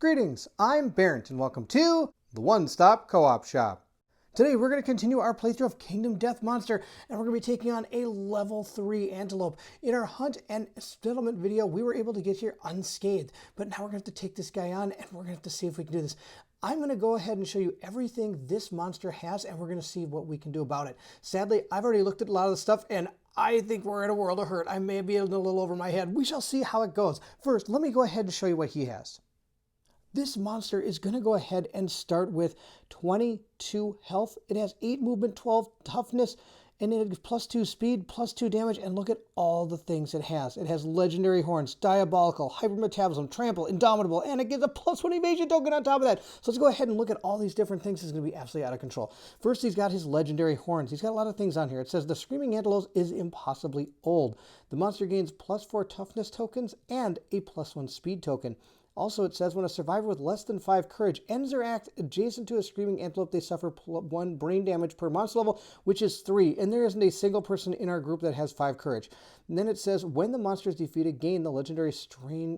Greetings, I'm Bairnt and welcome to the One-Stop Co-op Shop. Today we're going to continue our playthrough of Kingdom Death Monster and we're going to be taking on a level 3 Antelope. In our hunt and settlement video we were able to get here unscathed, but now we're going to have to take this guy on and we're going to have to see if we can do this. I'm going to go ahead and show you everything this monster has and we're going to see what we can do about it. Sadly, I've already looked at a lot of the stuff and I think we're in a world of hurt. I may be a little over my head. We shall see how it goes. First, let me go ahead and show you what he has. This monster is going to go ahead and start with 22 health. It has 8 movement, 12 toughness, and it has plus 2 speed, plus 2 damage, and look at all the things it has. It has legendary horns, diabolical, hypermetabolism, trample, indomitable, and it gives a plus 1 evasion token on top of that. So let's go ahead and look at all these different things. It's going to be absolutely out of control. First, he's got his legendary horns. He's got a lot of things on here. It says the Screaming Antelope is impossibly old. The monster gains plus 4 toughness tokens and a plus 1 speed token. Also, it says when a survivor with less than 5 courage ends their act adjacent to a Screaming Antelope, they suffer 1 brain damage per monster level, which is 3. And there isn't a single person in our group that has 5 courage. And then it says when the monster is defeated, gain the legendary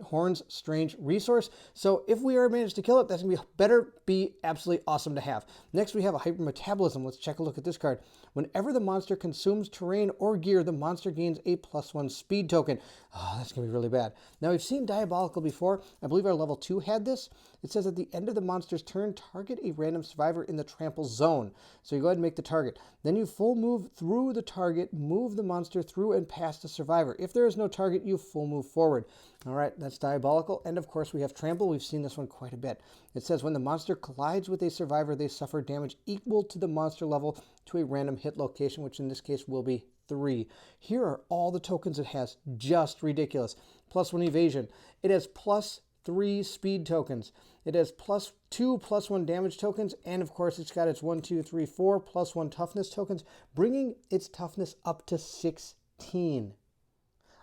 Horns Strange resource. So if we are managed to kill it, that's going to better be absolutely awesome to have. Next, we have a hypermetabolism. Let's check a look at this card. Whenever the monster consumes terrain or gear, the monster gains a plus 1 speed token. Oh, that's going to be really bad. Now, we've seen diabolical before. I believe our level 2 had this. It says at the end of the monster's turn, target a random survivor in the trample zone. So you go ahead and make the target. Then you full move through the target, move the monster through and past the survivor. If there is no target, you full move forward. All right, that's diabolical. And of course, we have trample. We've seen this one quite a bit. It says when the monster collides with a survivor, they suffer damage equal to the monster level to a random hit location, which in this case will be 3. Here are all the tokens it has. Just ridiculous. Plus 1 evasion. It has plus 3 speed tokens. It has plus 2 plus 1 damage tokens, and of course it's got its 1, 2, 3, 4 plus 1 toughness tokens, bringing its toughness up to 16.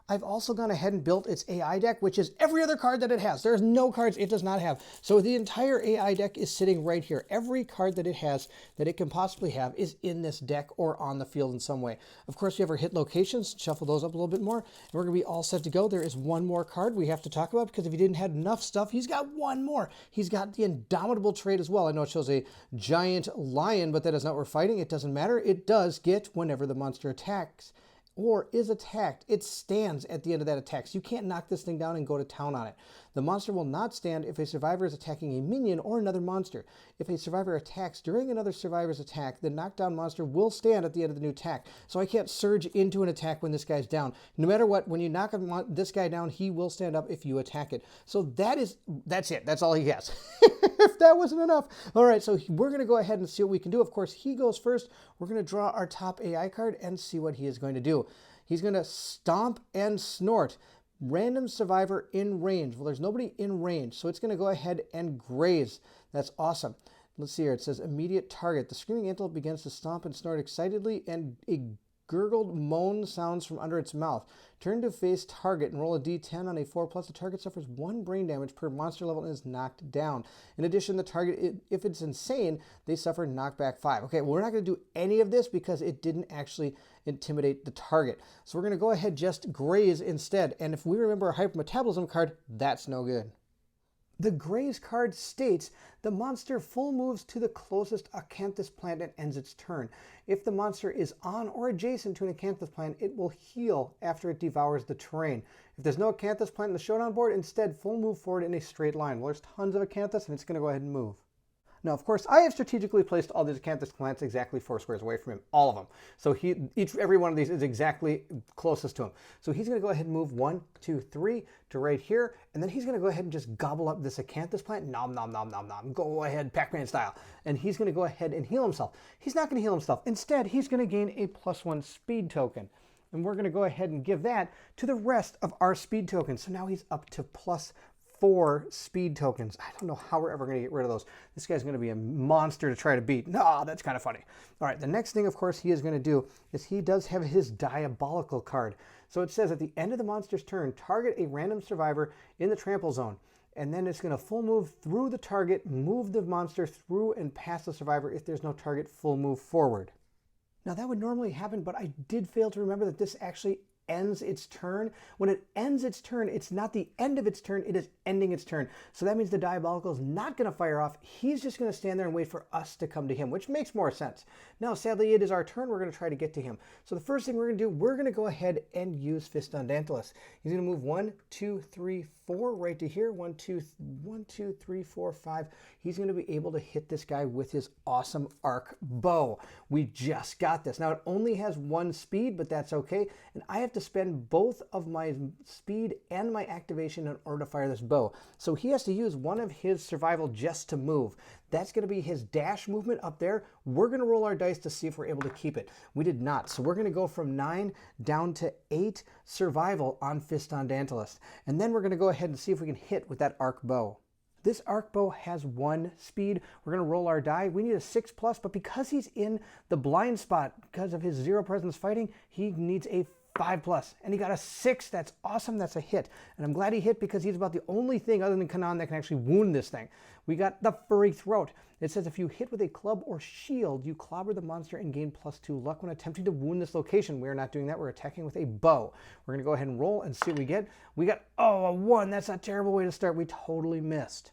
I've also gone ahead and built its AI deck, which is every other card that it has. There's no cards it does not have. So the entire AI deck is sitting right here. Every card that it has, that it can possibly have, is in this deck or on the field in some way. Of course, we have our hit locations. Shuffle those up a little bit more. And we're going to be all set to go. There is one more card we have to talk about, because if he didn't have enough stuff, he's got one more. He's got the Indomitable trait as well. I know it shows a giant lion, but that is not what we're fighting. It doesn't matter. It does get whenever the monster attacks or is attacked, it stands at the end of that attack. So you can't knock this thing down and go to town on it. The monster will not stand if a survivor is attacking a minion or another monster. If a survivor attacks during another survivor's attack, the knockdown monster will stand at the end of the new attack. So I can't surge into an attack when this guy's down. No matter what, when you knock this guy down, he will stand up if you attack it. So that's it. That's all he has. If that wasn't enough. All right, so we're going to go ahead and see what we can do. Of course, he goes first. We're going to draw our top AI card and see what he is going to do. He's going to stomp and snort. Random survivor in range. Well, there's nobody in range, so it's going to go ahead and graze. That's awesome. Let's see here. It says immediate target. The Screaming Antelope begins to stomp and snort excitedly, and a gurgled moan sounds from under its mouth. Turn to face target and roll a d10 on a 4+. The target suffers 1 brain damage per monster level and is knocked down. In addition, the target, if it's insane, they suffer knockback 5. Okay, well, we're not going to do any of this because it didn't actually intimidate the target. So we're going to go ahead just graze instead. And if we remember our hypermetabolism card, that's no good. The graze card states the monster full moves to the closest acanthus plant and ends its turn. If the monster is on or adjacent to an acanthus plant, it will heal after it devours the terrain. If there's no acanthus plant in the showdown board, instead full move forward in a straight line. Well, there's tons of acanthus and it's going to go ahead and move. Now, of course, I have strategically placed all these acanthus plants exactly 4 squares away from him, all of them. So every one of these is exactly closest to him. So he's going to go ahead and move 1, 2, 3 to right here, and then he's going to go ahead and just gobble up this acanthus plant. Nom, nom, nom, nom, nom. Go ahead, Pac-Man style. And he's going to go ahead and heal himself. He's not going to heal himself. Instead, he's going to gain a plus 1 speed token. And we're going to go ahead and give that to the rest of our speed tokens. So now he's up to plus 4 speed tokens. I don't know how we're ever going to get rid of those. This guy's going to be a monster to try to beat. No, that's kind of funny. All right, the next thing, of course, he is going to do is he does have his diabolical card. So it says at the end of the monster's turn, target a random survivor in the trample zone. And then it's going to full move through the target, move the monster through and past the survivor. If there's no target, full move forward. Now that would normally happen, but I did fail to remember that this actually ends its turn. When it ends its turn, it's not the end of its turn, it is ending its turn. So that means the Diabolical is not going to fire off. He's just going to stand there and wait for us to come to him, which makes more sense. Now, sadly, it is our turn. We're going to try to get to him. So the first thing we're going to do, we're going to go ahead and use Fist on Antelope. He's going to move 1, 2, 3, 4 right to here. 1, 2, 3, 4, 5. He's going to be able to hit this guy with his awesome arc bow. We just got this. Now, it only has 1 speed, but that's okay. And I have to spend both of my speed and my activation in order to fire this bow. So he has to use one of his survival just to move. That's going to be his dash movement up there. We're going to roll our dice to see if we're able to keep it. We did not. So we're going to go from 9 down to 8 survival on Fist on Antelope. And then we're going to go ahead and see if we can hit with that arc bow. This arc bow has 1 speed. We're going to roll our die. We need a 6+, but because he's in the blind spot, because of his 0 presence fighting, he needs a 5+, and he got a 6. That's awesome. That's a hit. And I'm glad he hit because he's about the only thing other than Kanan that can actually wound this thing. We got the Furry Throat. It says if you hit with a club or shield, you clobber the monster and gain +2 luck when attempting to wound this location. We're not doing that. We're attacking with a bow. We're going to go ahead and roll and see what we get. We got, oh, a 1. That's a terrible way to start. We totally missed.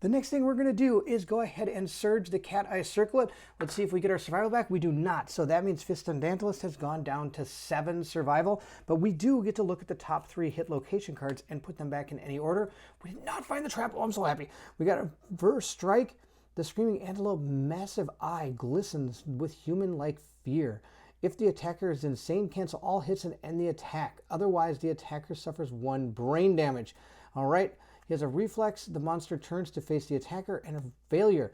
The next thing we're going to do is go ahead and surge the cat eye circlet. Let's see if we get our survival back. We do not. So that means Fist on Antelope has gone down to 7 survival. But we do get to look at the top 3 hit location cards and put them back in any order. We did not find the trap. Oh, I'm so happy. We got a First Strike. The Screaming Antelope massive eye glistens with human-like fear. If the attacker is insane, cancel all hits and end the attack. Otherwise, the attacker suffers 1 brain damage. All right. He has a reflex. The monster turns to face the attacker and a failure.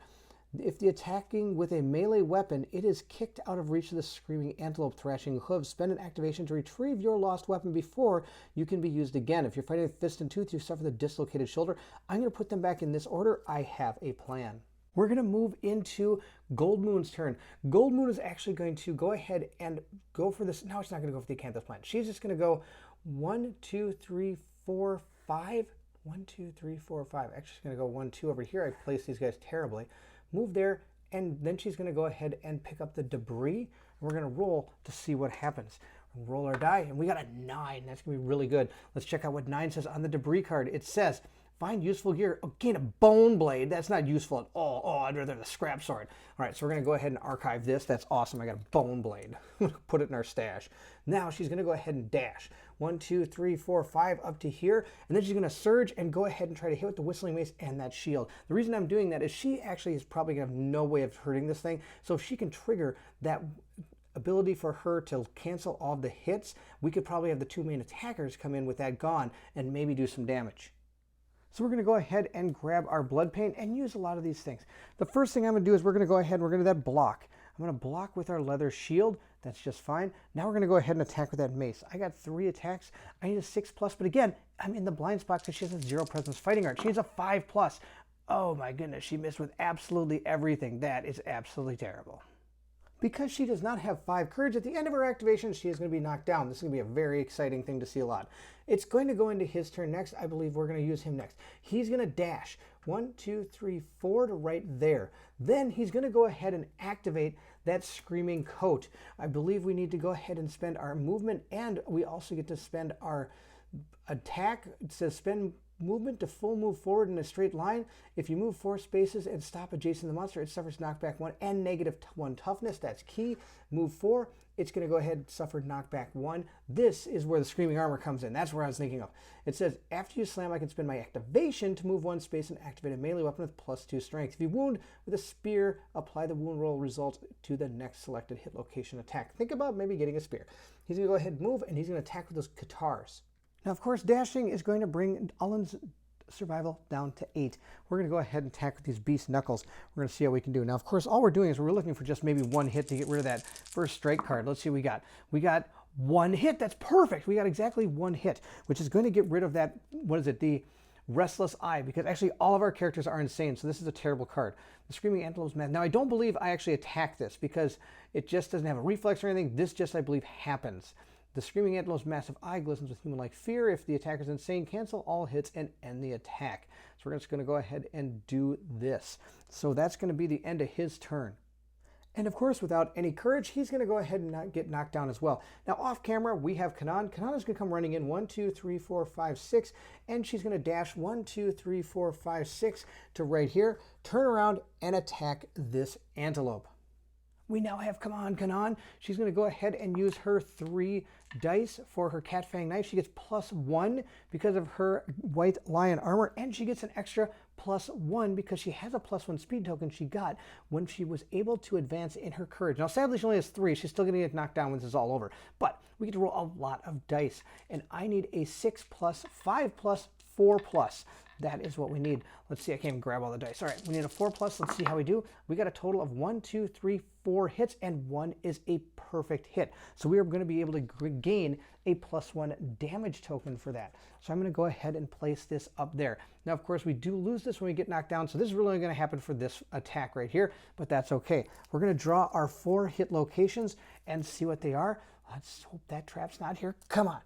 If the attacking with a melee weapon, it is kicked out of reach of the Screaming Antelope thrashing hooves. Spend an activation to retrieve your lost weapon before you can be used again. If you're fighting with Fist and Tooth, you suffer the dislocated shoulder. I'm going to put them back in this order. I have a plan. We're going to move into Gold Moon's turn. Gold Moon is actually going to go ahead and go for this. No, she's not going to go for the Acanthus plant. She's just going to go 1, 2, 3, 4, 5. 1, 2, 3, 4, 5. Actually, she's going to go 1, 2 over here. I've placed these guys terribly. Move there, and then she's going to go ahead and pick up the debris. And we're going to roll to see what happens. We'll roll our die, and we got a 9. That's going to be really good. Let's check out what 9 says on the debris card. It says, find useful gear. Oh, gain a bone blade. That's not useful at all. Oh, I'd rather have a scrap sword. All right, so we're going to go ahead and archive this. That's awesome. I got a bone blade. Put it in our stash. Now she's going to go ahead and dash. 1, 2, 3, 4, 5 up to here. And then she's going to surge and go ahead and try to hit with the Whistling Mace and that shield. The reason I'm doing that is she actually is probably going to have no way of hurting this thing. So if she can trigger that ability for her to cancel all the hits, we could probably have the 2 main attackers come in with that gone and maybe do some damage. So we're going to go ahead and grab our Blood Paint and use a lot of these things. The first thing I'm going to do is we're going to go ahead and we're going to do that block. I'm going to block with our leather shield. That's just fine. Now we're going to go ahead and attack with that mace. I got 3 attacks. I need a 6+, but again, I'm in the blind spot because she has a 0 presence fighting art. She needs a 5+. Oh my goodness, she missed with absolutely everything. That is absolutely terrible. Because she does not have 5 courage, at the end of her activation, she is going to be knocked down. This is going to be a very exciting thing to see a lot. It's going to go into his turn next. I believe we're going to use him next. He's going to dash 1, 2, 3, 4 to right there. Then he's going to go ahead and activate that Screaming Coat. I believe we need to go ahead and spend our movement, and we also get to spend our attack. It says spend movement to full move forward in a straight line. If you move 4 spaces and stop adjacent to the monster, it suffers knockback 1 and -1 toughness. That's key. Move 4, it's going to go ahead and suffer knockback 1. This is where the Screaming Armor comes in. That's where I was thinking of. It says, after you slam, I can spend my activation to move 1 space and activate a melee weapon with +2 strength. If you wound with a spear, apply the wound roll result to the next selected hit location attack. Think about maybe getting a spear. He's going to go ahead and move, and he's going to attack with those Katars. Now, of course, dashing is going to bring Ullen's survival down to 8. We're going to go ahead and attack with these beast knuckles. We're going to see how we can do. Now, of course, all we're doing is we're looking for just maybe 1 hit to get rid of that First Strike card. Let's see what we got. We got 1 hit. That's perfect. We got exactly 1 hit, which is going to get rid of that, what is it, the Restless Eye, because actually all of our characters are insane, so this is a terrible card. The Screaming Antelope's mad. Now, I don't believe I actually attack this because it just doesn't have a reflex or anything. This just, I believe, happens. The Screaming Antelope's massive eye glistens with human-like fear. If the attacker's insane, cancel all hits and end the attack. So we're just going to go ahead and do this. So that's going to be the end of his turn. And of course, without any courage, he's going to go ahead and get knocked down as well. Now, off camera, we have Kanan. Kanan is going to come running in 1, 2, 3, 4, 5, 6, and she's going to dash 1, 2, 3, 4, 5, 6 to right here, turn around and attack this antelope. We now have Kanan. She's going to go ahead and use her 3 dice for her cat fang knife. She gets +1 because of her white lion armor, and she gets an extra +1 because she has a +1 speed token she got when she was able to advance in her courage. Now, sadly, she only has 3. She's still going to get knocked down when this is all over, but we get to roll a lot of dice, and I need a 6+, 5+, 4+. That is what we need. Let's see, I can't even grab all the dice. All right, we need a 4+. Let's see how we do. We got a total of 1, 2, 3, 4 hits, and 1 is a perfect hit. So we are going to be able to gain a +1 damage token for that. So I'm going to go ahead and place this up there. Now, of course, we do lose this when we get knocked down, so this is really going to happen for this attack right here, but that's okay. We're going to draw our 4 hit locations and see what they are. Let's hope that trap's not here. Come on.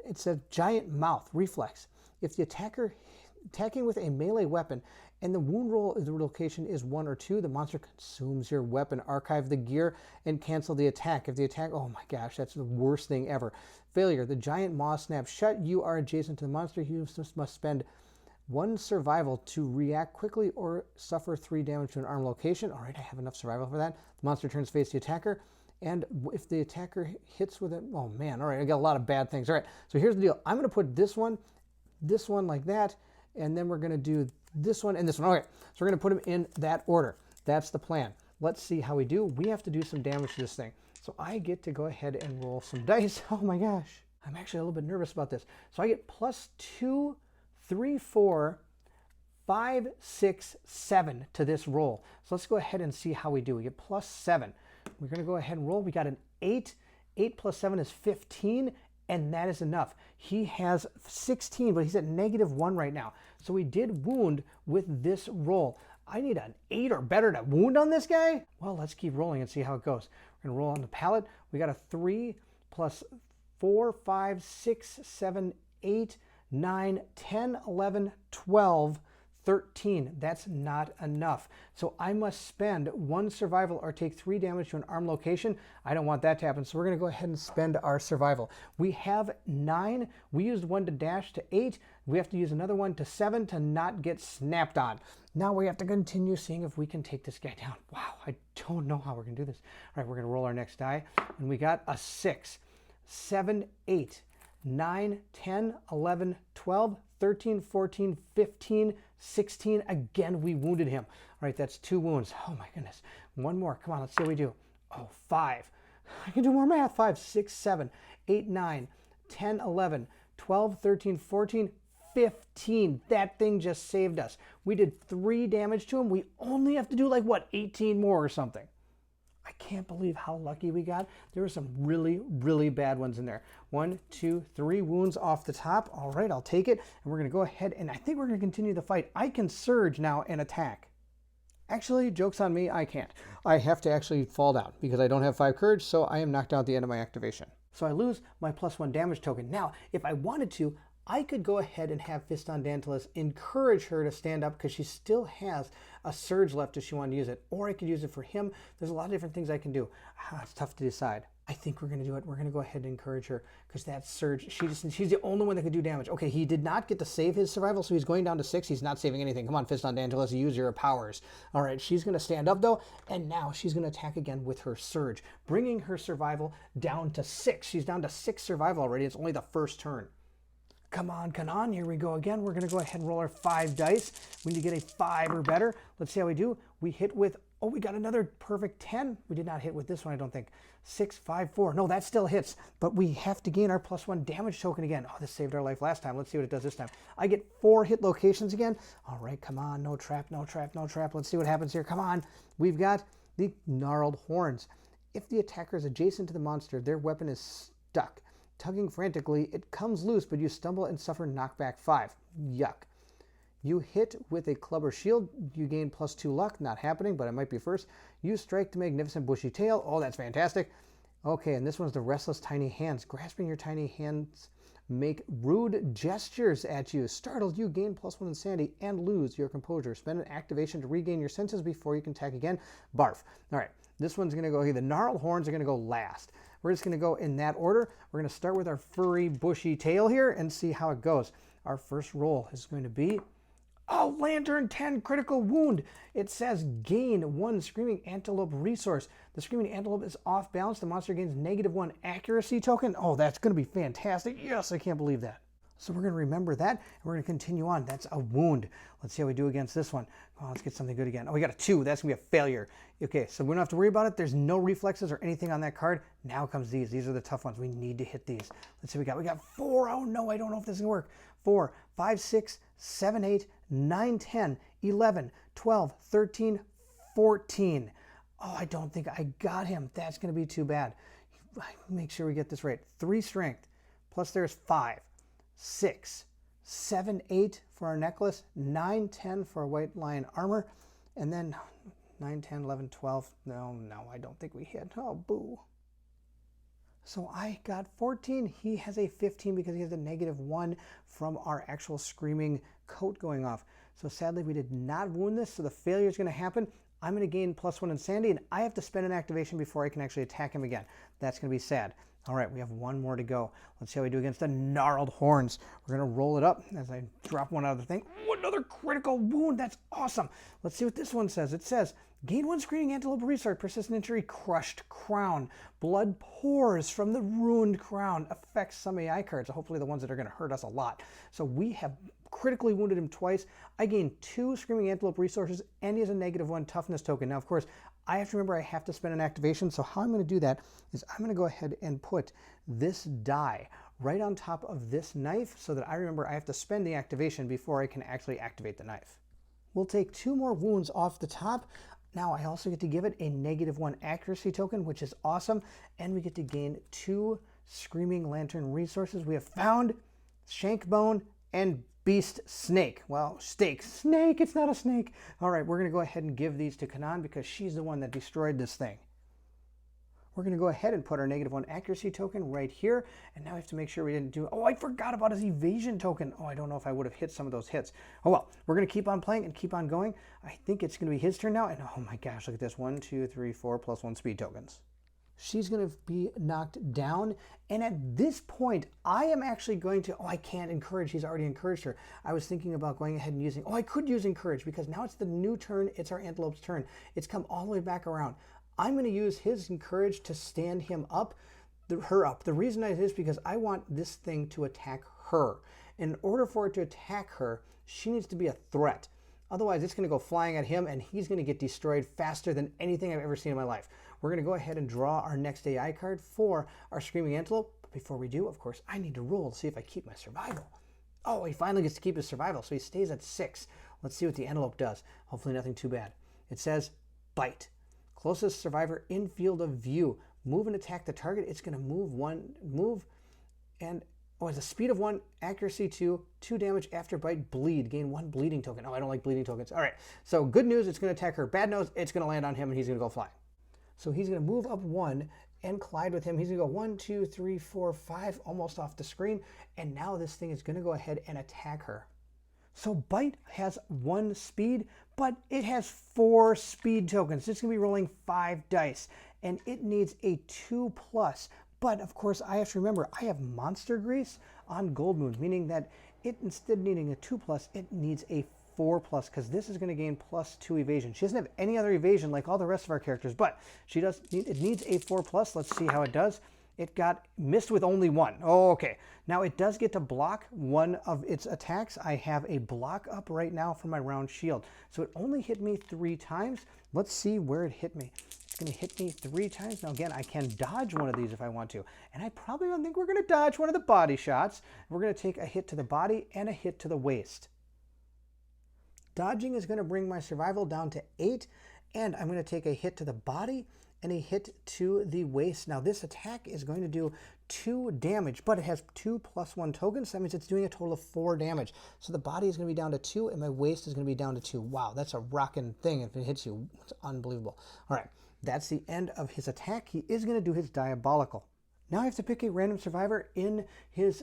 It's a giant mouth reflex. If the attacking with a melee weapon and the wound roll of the location is 1 or 2, the monster consumes your weapon. Archive the gear and cancel the attack. If the attack, oh my gosh, that's the worst thing ever. Failure, the giant maw snaps shut. You are adjacent to the monster. You must spend 1 survival to react quickly or suffer 3 damage to an arm location. All right, I have enough survival for that. The monster turns face the attacker. And if the attacker hits with it, oh man, all right, I got a lot of bad things. All right, so here's the deal. I'm going to put this one like that, and then we're going to do this one and this one. Okay, so we're going to put them in that order. That's the plan. Let's see how we do. We have to do some damage to this thing. So I get to go ahead and roll some dice. Oh my gosh, I'm actually a little bit nervous about this. So I get +2, 3, 4, 5, 6, 7 to this roll. So let's go ahead and see how we do. We get +7. We're going to go ahead and roll. We got an 8. 8 + 7 is 15. And that is enough. He has 16, but he's at -1 right now. So we did wound with this roll. I need an 8 or better to wound on this guy. Well, let's keep rolling and see how it goes. We're going to roll on the pallet. We got a 3 + 4, 5, 6, 7, 8, 9, 10, 11, 12, 13. That's not enough. So I must spend 1 survival or take 3 damage to an arm location. I don't want that to happen, so we're going to go ahead and spend our survival. We have 9. We used 1 to dash to 8. We have to use another 1 to 7 to not get snapped on. Now we have to continue seeing if we can take this guy down. Wow, I don't know how we're going to do this. All right, we're going to roll our next die, and we got a 6, 7, 8, 9, 10, 11, 12, 13, 14, 15, 16. Again, we wounded him. All right, that's 2 wounds. Oh my goodness. 1 more. Come on, let's see what we do. Oh, 5. I can do more math. 5, 6, 7, 8, 9, 10, 11, 12, 13, 14, 15. That thing just saved us. We did 3 damage to him. We only have to do like, what, 18 more or something. I can't believe how lucky we got. There were some really, really bad ones in there. 1, 2, 3 wounds off the top. All right, I'll take it. And we're going to go ahead, and I think we're going to continue the fight. I can surge now and attack. Actually, joke's on me, I can't. I have to actually fall down because I don't have 5 courage, so I am knocked out at the end of my activation. So I lose my +1 damage token. Now, if I wanted to, I could go ahead and have Fiston Dantilus encourage her to stand up because she still has a surge left if she wanted to use it. Or I could use it for him. There's a lot of different things I can do. It's tough to decide. I think we're going to do it. We're going to go ahead and encourage her because that surge, she's the only one that could do damage. Okay, he did not get to save his survival, so he's going down to 6. He's not saving anything. Come on, Fiston Dantilus, use your powers. All right, she's going to stand up, though, and now she's going to attack again with her surge, bringing her survival down to 6. She's down to 6 survival already. It's only the first turn. Come on, Kanan, here we go again. We're going to go ahead and roll our 5 dice. We need to get a 5 or better. Let's see how we do. We hit with, oh, we got another perfect 10. We did not hit with this one, I don't think. 6, 5, 4. No, that still hits, but we have to gain our +1 damage token again. Oh, this saved our life last time. Let's see what it does this time. I get 4 hit locations again. All right, come on, no trap, no trap, no trap. Let's see what happens here. Come on. We've got the gnarled horns. If the attacker is adjacent to the monster, their weapon is stuck. Tugging frantically, it comes loose, but you stumble and suffer knockback 5. Yuck. You hit with a club or shield, you gain +2 luck. Not happening, but it might be first. You strike the magnificent bushy tail. Oh, that's fantastic. Okay, and this one's the restless tiny hands. Grasping your tiny hands, make rude gestures at you. Startled, you gain +1 insanity and lose your composure. Spend an activation to regain your senses before you can attack again. Barf. All right, This one's going to go, the gnarled horns are going to go last. We're just going to go in that order. We're going to start with our furry, bushy tail here and see how it goes. Our first roll is going to be, oh, Lantern 10 critical wound. It says gain 1 Screaming Antelope resource. The Screaming Antelope is off balance. The monster gains -1 accuracy token. Oh, that's going to be fantastic. Yes, I can't believe that. So we're going to remember that, and we're going to continue on. That's a wound. Let's see how we do against this one. Oh, let's get something good again. Oh, we got a 2. That's going to be a failure. Okay, so we don't have to worry about it. There's no reflexes or anything on that card. Now comes these. These are the tough ones. We need to hit these. Let's see what we got. We got 4. Oh, no, I don't know if this is going to work. 4, 5, 6, 7, 8, 9, 10, 11, 12, 13, 14. Oh, I don't think I got him. That's going to be too bad. Make sure we get this right. 3 strength, plus there's 5. 6, 7, 8 for our necklace, 9, 10 for our white lion armor, and then 9, 10, 11, 12. No, I don't think we hit. Oh, boo. So I got 14. He has a 15 because he has a -1 from our actual screaming coat going off. So sadly, we did not wound this, so the failure is going to happen. I'm going to gain +1 insanity, and I have to spend an activation before I can actually attack him again. That's going to be sad. All right, we have 1 more to go. Let's see how we do against the gnarled horns. We're going to roll it up as I drop one out of the thing. Ooh, another critical wound. That's awesome. Let's see what this one says. It says, gain 1 Screaming Antelope resource, persistent injury, crushed crown. Blood pours from the ruined crown. Affects some AI cards, hopefully the ones that are going to hurt us a lot. So we have critically wounded him twice. I gained 2 Screaming Antelope resources, and he has a -1 toughness token. Now, of course, I have to remember I have to spend an activation, so how I'm going to do that is I'm going to go ahead and put this die right on top of this knife so that I remember I have to spend the activation before I can actually activate the knife. We'll take 2 more wounds off the top. Now I also get to give it a -1 accuracy token, which is awesome, and we get to gain 2 Screaming Lantern resources. We have found Shankbone and Beast Snake. Well, Snake, it's not a snake. All right, we're going to go ahead and give these to Kanan because she's the one that destroyed this thing. We're going to go ahead and put our -1 accuracy token right here. And now we have to make sure we didn't do... Oh, I forgot about his evasion token. Oh, I don't know if I would have hit some of those hits. Oh, well, we're going to keep on playing and keep on going. I think it's going to be his turn now. And oh my gosh, look at this. 1, 2, 3, 4, +1 speed tokens. She's going to be knocked down. And at this point, I am actually going to... Oh, I can't encourage. He's already encouraged her. I was thinking about going ahead and using... Oh, I could use encourage because now it's the new turn. It's our Antelope's turn. It's come all the way back around. I'm going to use his encourage to stand him up, her up. The reason is because I want this thing to attack her. In order for it to attack her, she needs to be a threat. Otherwise, it's going to go flying at him, and he's going to get destroyed faster than anything I've ever seen in my life. We're going to go ahead and draw our next AI card for our Screaming Antelope. But before we do, of course, I need to roll to see if I keep my survival. Oh, he finally gets to keep his survival, so he stays at 6. Let's see what the Antelope does. Hopefully nothing too bad. It says, bite. Closest survivor in field of view. Move and attack the target. It's going to move, and oh, it's a speed of 1, accuracy 2, 2 damage after bite, bleed. Gain 1 bleeding token. Oh, I don't like bleeding tokens. All right, so good news, it's going to attack her. Bad news, it's going to land on him, and he's going to go flying. So he's going to move up 1 and collide with him. He's going to go 1, 2, 3, 4, 5, almost off the screen, and now this thing is going to go ahead and attack her. So Bite has 1 speed, but it has 4 speed tokens. It's going to be rolling 5 dice, and it needs a 2+. But of course, I have to remember, I have Monster Grease on Gold Moon, meaning that it, instead of needing a 2+, it needs a 4+, because this is going to gain +2 evasion. She doesn't have any other evasion like all the rest of our characters, but she does. It needs a 4+. Let's see how it does. It got missed with only 1. Oh, okay. Now it does get to block 1 of its attacks. I have a block up right now for my round shield. So it only hit me 3 times. Let's see where it hit me. It's going to hit me 3 times. Now again, I can dodge one of these if I want to. And I probably don't think we're going to dodge one of the body shots. We're going to take a hit to the body and a hit to the waist. Dodging is going to bring my survival down to 8. And I'm going to take a hit to the body and a hit to the waist. Now this attack is going to do 2 damage, but it has 2 +1 tokens. That means it's doing a total of 4 damage. So the body is going to be down to 2 and my waist is going to be down to 2. Wow, that's a rocking thing if it hits you. It's unbelievable. All right, that's the end of his attack. He is going to do his diabolical. Now I have to pick a random survivor in his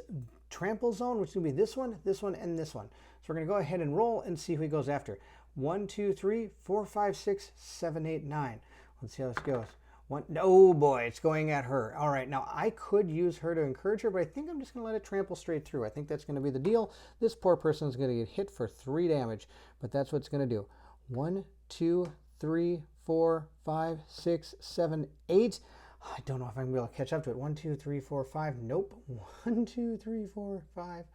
trample zone, which is going to be this one, and this one. So we're going to go ahead and roll and see who he goes after. 1, 2, 3, 4, 5, 6, 7, 8, 9. Let's see how this goes. One, oh boy, it's going at her. All right, now I could use her to encourage her, but I think I'm just going to let it trample straight through. I think that's going to be the deal. This poor person is going to get hit for 3 damage, but that's what it's going to do. 1, 2, 3, 4, 5, 6, 7, 8. I don't know if I'm going to be able to catch up to it. 1, 2, 3, 4, 5. Nope. 1, 2, 3, 4, 5.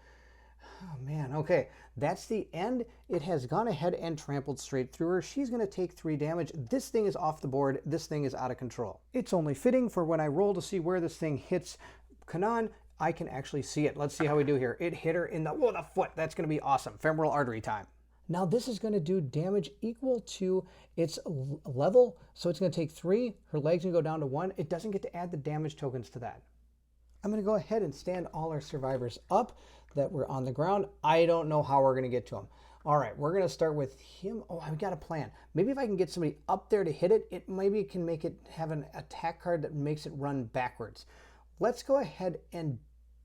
Oh man, okay, that's the end. It has gone ahead and trampled straight through her. She's going to take 3 damage. This thing is off the board. This thing is out of control. It's only fitting for when I roll to see where this thing hits Kanan, I can actually see it. Let's see how we do here. It hit her in the foot. That's going to be awesome. Femoral artery time. Now this is going to do damage equal to its level, so it's going to take 3. Her leg's going to go down to 1. It doesn't get to add the damage tokens to that. I'm going to go ahead and stand all our survivors up that were on the ground. I don't know how we're going to get to them. All right, we're going to start with him. Oh, I've got a plan. Maybe if I can get somebody up there to hit it, it maybe can make it have an attack card that makes it run backwards. Let's go ahead and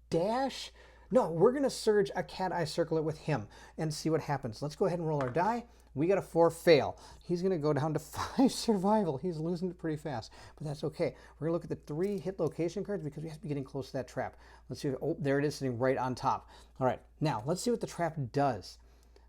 dash. No, we're going to surge a cat eye circle it with him and see what happens. Let's go ahead and roll our die. We got a 4 fail. He's going to go down to 5 survival. He's losing it pretty fast, but that's okay. We're going to look at the 3 hit location cards because we have to be getting close to that trap. Let's see. Oh, there it is sitting right on top. All right, now let's see what the trap does.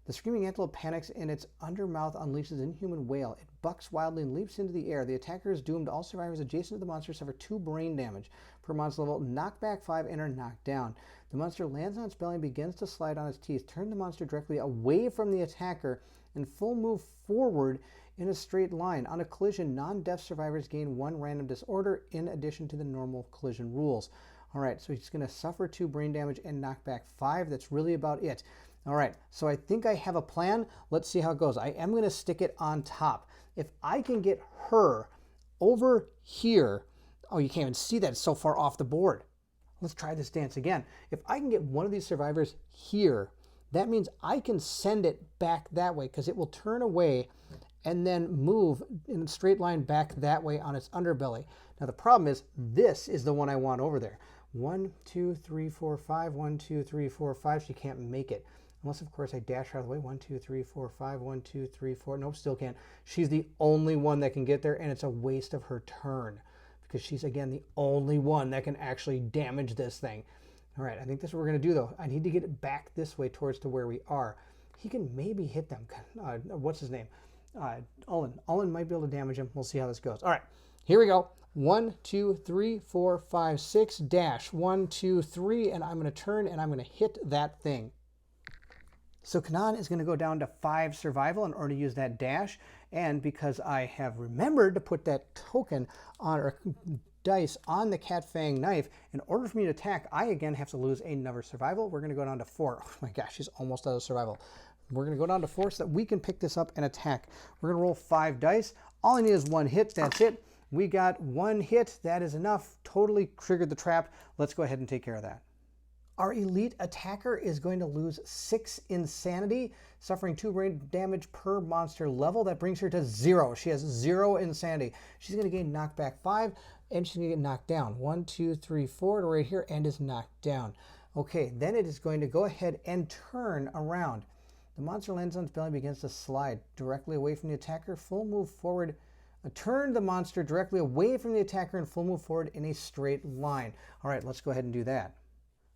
The screaming antelope panics and its undermouth unleashes an inhuman wail. It bucks wildly and leaps into the air. The attacker is doomed. All survivors adjacent to the monster suffer 2 brain damage per monster level, knockback 5, and are knocked down. The monster lands on its belly and begins to slide on its teeth. Turn the monster directly away from the attacker and full move forward in a straight line. On a collision, non-death survivors gain 1 random disorder in addition to the normal collision rules. All right, so he's going to suffer 2 brain damage and knock back 5. That's really about it. All right, so I think I have a plan. Let's see how it goes. I am going to stick it on top. If I can get her over here, oh, you can't even see that. It's so far off the board. Let's try this dance again. If I can get one of these survivors here, that means I can send it back that way because it will turn away and then move in a straight line back that way on its underbelly. Now the problem is this is the one I want over there. 1, 2, 3, 4, 5. 1, 2, 3, 4, 5. She can't make it. Unless, of course, I dash her out of the way. 1, 2, 3, 4, 5. 1, 2, 3, 4. Nope, still can't. She's the only one that can get there, and it's a waste of her turn because she's, again, the only one that can actually damage this thing. All right, I think this is what we're going to do, though. I need to get it back this way towards to where we are. He can maybe hit them. What's his name? Ullen. Ullen might be able to damage him. We'll see how this goes. All right, here we go. 1, 2, 3, 4, 5, 6. Dash. 1, 2, 3. And I'm going to turn, and I'm going to hit that thing. So Kanan is going to go down to 5 survival in order to use that dash. And because I have remembered to put that token on, or dice on the cat fang knife, in order for me to attack, I again have to lose another survival. We're going to go down to 4. Oh my gosh, she's almost out of survival. We're going to go down to 4 so that we can pick this up and attack. We're going to roll 5 dice. All I need is 1 hit. That's it. We got 1 hit. That is enough. Totally triggered the trap. Let's go ahead and take care of that. Our elite attacker is going to lose 6 insanity, suffering 2 brain damage per monster level. That brings her to 0. She has 0 insanity. She's going to gain knockback 5, and she's going to get knocked down. 1, 2, 3, 4 to right here, and is knocked down. Okay, then it is going to go ahead and turn around. The monster lands on its belly and begins to slide directly away from the attacker. Full move forward. Turn the monster directly away from the attacker and full move forward in a straight line. All right, let's go ahead and do that.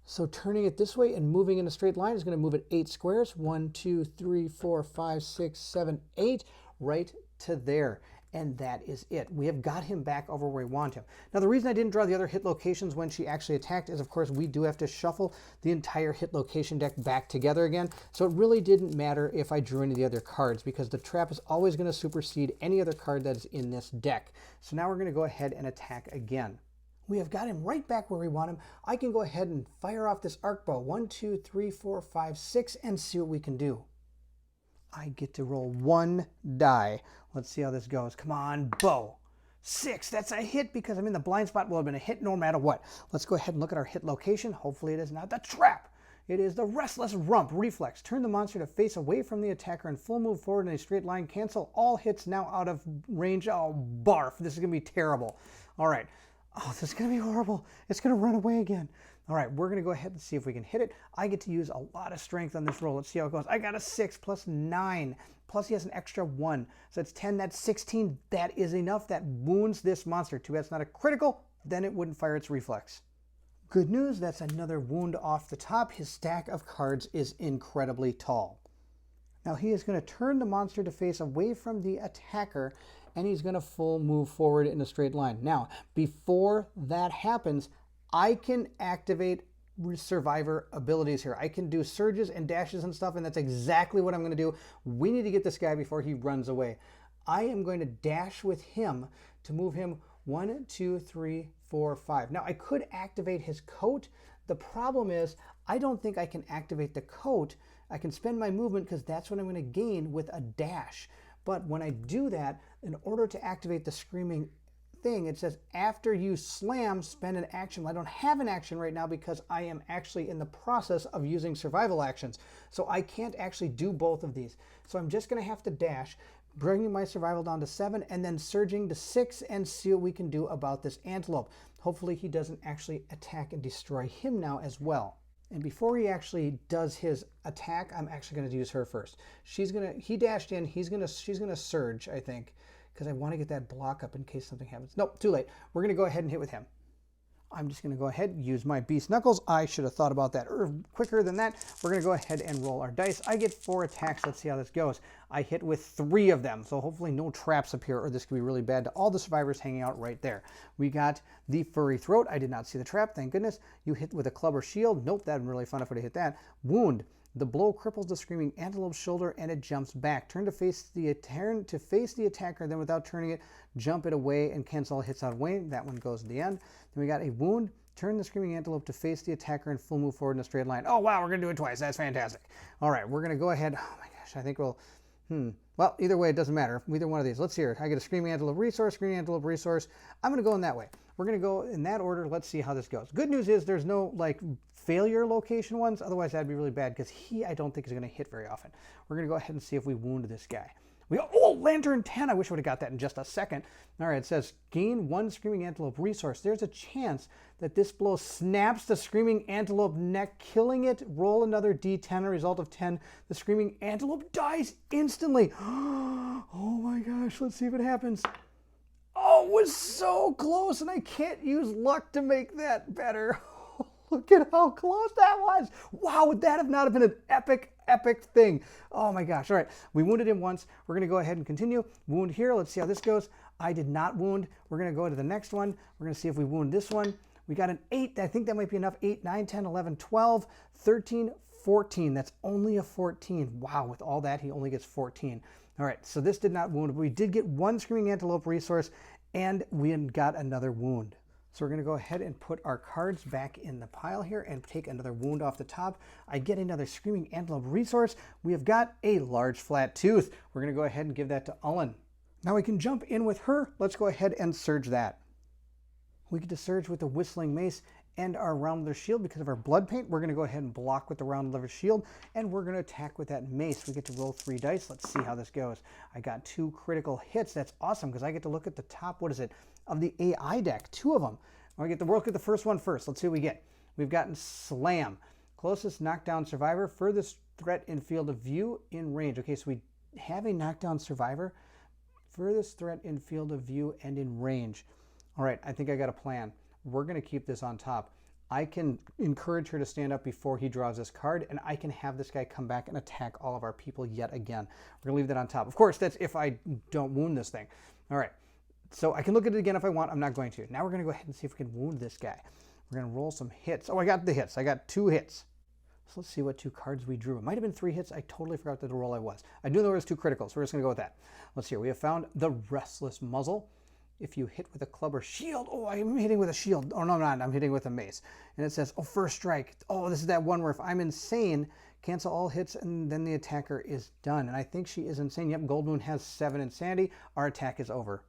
So turning it this way and moving in a straight line is going to move it 8 squares. 1, 2, 3, 4, 5, 6, 7, 8, right to there. And that is it. We have got him back over where we want him. Now, the reason I didn't draw the other hit locations when she actually attacked is, of course, we do have to shuffle the entire hit location deck back together again. So it really didn't matter if I drew any of the other cards because the trap is always going to supersede any other card that is in this deck. So now we're going to go ahead and attack again. We have got him right back where we want him. I can go ahead and fire off this arc bow. 1, 2, 3, 4, 5, 6, and see what we can do. I get to roll 1 die. Let's see how this goes. Come on, bow. 6. That's a hit because I'm in the blind spot. Will have been a hit no matter what. Let's go ahead and look at our hit location. Hopefully it is not the trap. It is the restless rump reflex. Turn the monster to face away from the attacker and full move forward in a straight line. Cancel all hits now out of range. Oh, barf. This is going to be terrible. All right. Oh, this is going to be horrible. It's going to run away again. All right, we're going to go ahead and see if we can hit it. I get to use a lot of strength on this roll. Let's see how it goes. I got a 6 plus 9. Plus he has an extra 1. So that's 10, that's 16. That is enough. That wounds this monster. Too bad it's not a critical. Then it wouldn't fire its reflex. Good news, that's another wound off the top. His stack of cards is incredibly tall. Now he is going to turn the monster to face away from the attacker, and he's going to full move forward in a straight line. Now, before that happens, I can activate survivor abilities here. I can do surges and dashes and stuff, and that's exactly what I'm going to do. We need to get this guy before he runs away. I am going to dash with him to move him 1, 2, 3, 4, 5. Now I could activate his coat. The problem is I don't think I can activate the coat. I can spend my movement because that's what I'm going to gain with a dash. But when I do that, in order to activate the screaming thing, it says after you slam, spend an action. Well, I don't have an action right now because I am actually in the process of using survival actions. So I can't actually do both of these. So I'm just going to have to dash, bringing my survival down to 7 and then surging to 6 and see what we can do about this antelope. Hopefully he doesn't actually attack and destroy him now as well. And before he actually does his attack, I'm actually going to use her first. He dashed in, she's going to surge, I think, because I want to get that block up in case something happens. Nope, too late. We're going to go ahead and hit with him. I'm just going to go ahead and use my beast knuckles. I should have thought about that quicker than that. We're going to go ahead and roll our dice. I get 4 attacks. Let's see how this goes. I hit with 3 of them, so hopefully no traps appear, or this could be really bad to all the survivors hanging out right there. We got the furry throat. I did not see the trap, thank goodness. You hit with a club or shield. Nope, that would be really fun if I would have hit that. Wound. The blow cripples the screaming antelope's shoulder and it jumps back. Turn to face the attacker, then without turning it, jump it away and cancel all hits out of way. That one goes at the end. Then we got a wound. Turn the screaming antelope to face the attacker and full move forward in a straight line. Oh wow, we're going to do it twice. That's fantastic. All right, we're going to go ahead. Oh my gosh, I think we'll... Well, either way, it doesn't matter. Either one of these. Let's hear it. I get a screaming antelope resource, screaming antelope resource. I'm going to go in that way. We're going to go in that order. Let's see how this goes. Good news is there's no like failure location ones. Otherwise, that'd be really bad because I don't think is going to hit very often. We're going to go ahead and see if we wound this guy. Oh, Lantern 10. I wish I would have got that in just a second. All right, it says gain 1 screaming antelope resource. There's a chance that this blow snaps the screaming antelope neck, killing it. Roll another d10, a result of 10. The screaming antelope dies instantly. Oh my gosh, let's see if it happens. Oh, it was so close, and I can't use luck to make that better. Look at how close that was. Wow, would that have not have been an epic thing? Oh my gosh. All right, we wounded him once. We're going to go ahead and continue. Wound here. Let's see how this goes. I did not wound. We're going to go to the next one. We're going to see if we wound this one. We got an 8. I think that might be enough. 8, 9, 10, 11, 12, 13, 14. That's only a 14. Wow, with all that, he only gets 14. All right, so this did not wound. But we did get 1 screaming antelope resource, and we got another wound. So we're going to go ahead and put our cards back in the pile here and take another wound off the top. I get another screaming antelope resource. We have got a large flat tooth. We're going to go ahead and give that to Ullen. Now we can jump in with her. Let's go ahead and surge that. We get to surge with the whistling mace and our round leather shield. Because of our blood paint, we're going to go ahead and block with the round leather shield, and we're going to attack with that mace. We get to roll 3 dice. Let's see how this goes. I got 2 critical hits. That's awesome because I get to look at the top, what is it, of the AI deck, 2 of them. We'll get the first one first. Let's see what we get. We've gotten Slam. Closest knockdown survivor, furthest threat in field of view, in range. Okay, so we have a knockdown survivor, furthest threat in field of view, and in range. All right, I think I got a plan. We're going to keep this on top. I can encourage her to stand up before he draws this card, and I can have this guy come back and attack all of our people yet again. We're going to leave that on top. Of course, that's if I don't wound this thing. All right. So I can look at it again if I want. I'm not going to. Now we're going to go ahead and see if we can wound this guy. We're going to roll some hits. Oh, I got the hits. I got 2 hits. So let's see what 2 cards we drew. It might have been 3 hits. I totally forgot that the roll I was. I knew there was 2 criticals, so we're just going to go with that. Let's see. We have found the Restless Muzzle. If you hit with a club or shield. Oh, I'm hitting with a shield. Oh, no, I'm not. I'm hitting with a mace. And it says, oh, first strike. Oh, this is that one where if I'm insane, cancel all hits, and then the attacker is done. And I think she is insane. Yep, Gold Moon has 7 insanity. Our attack is over.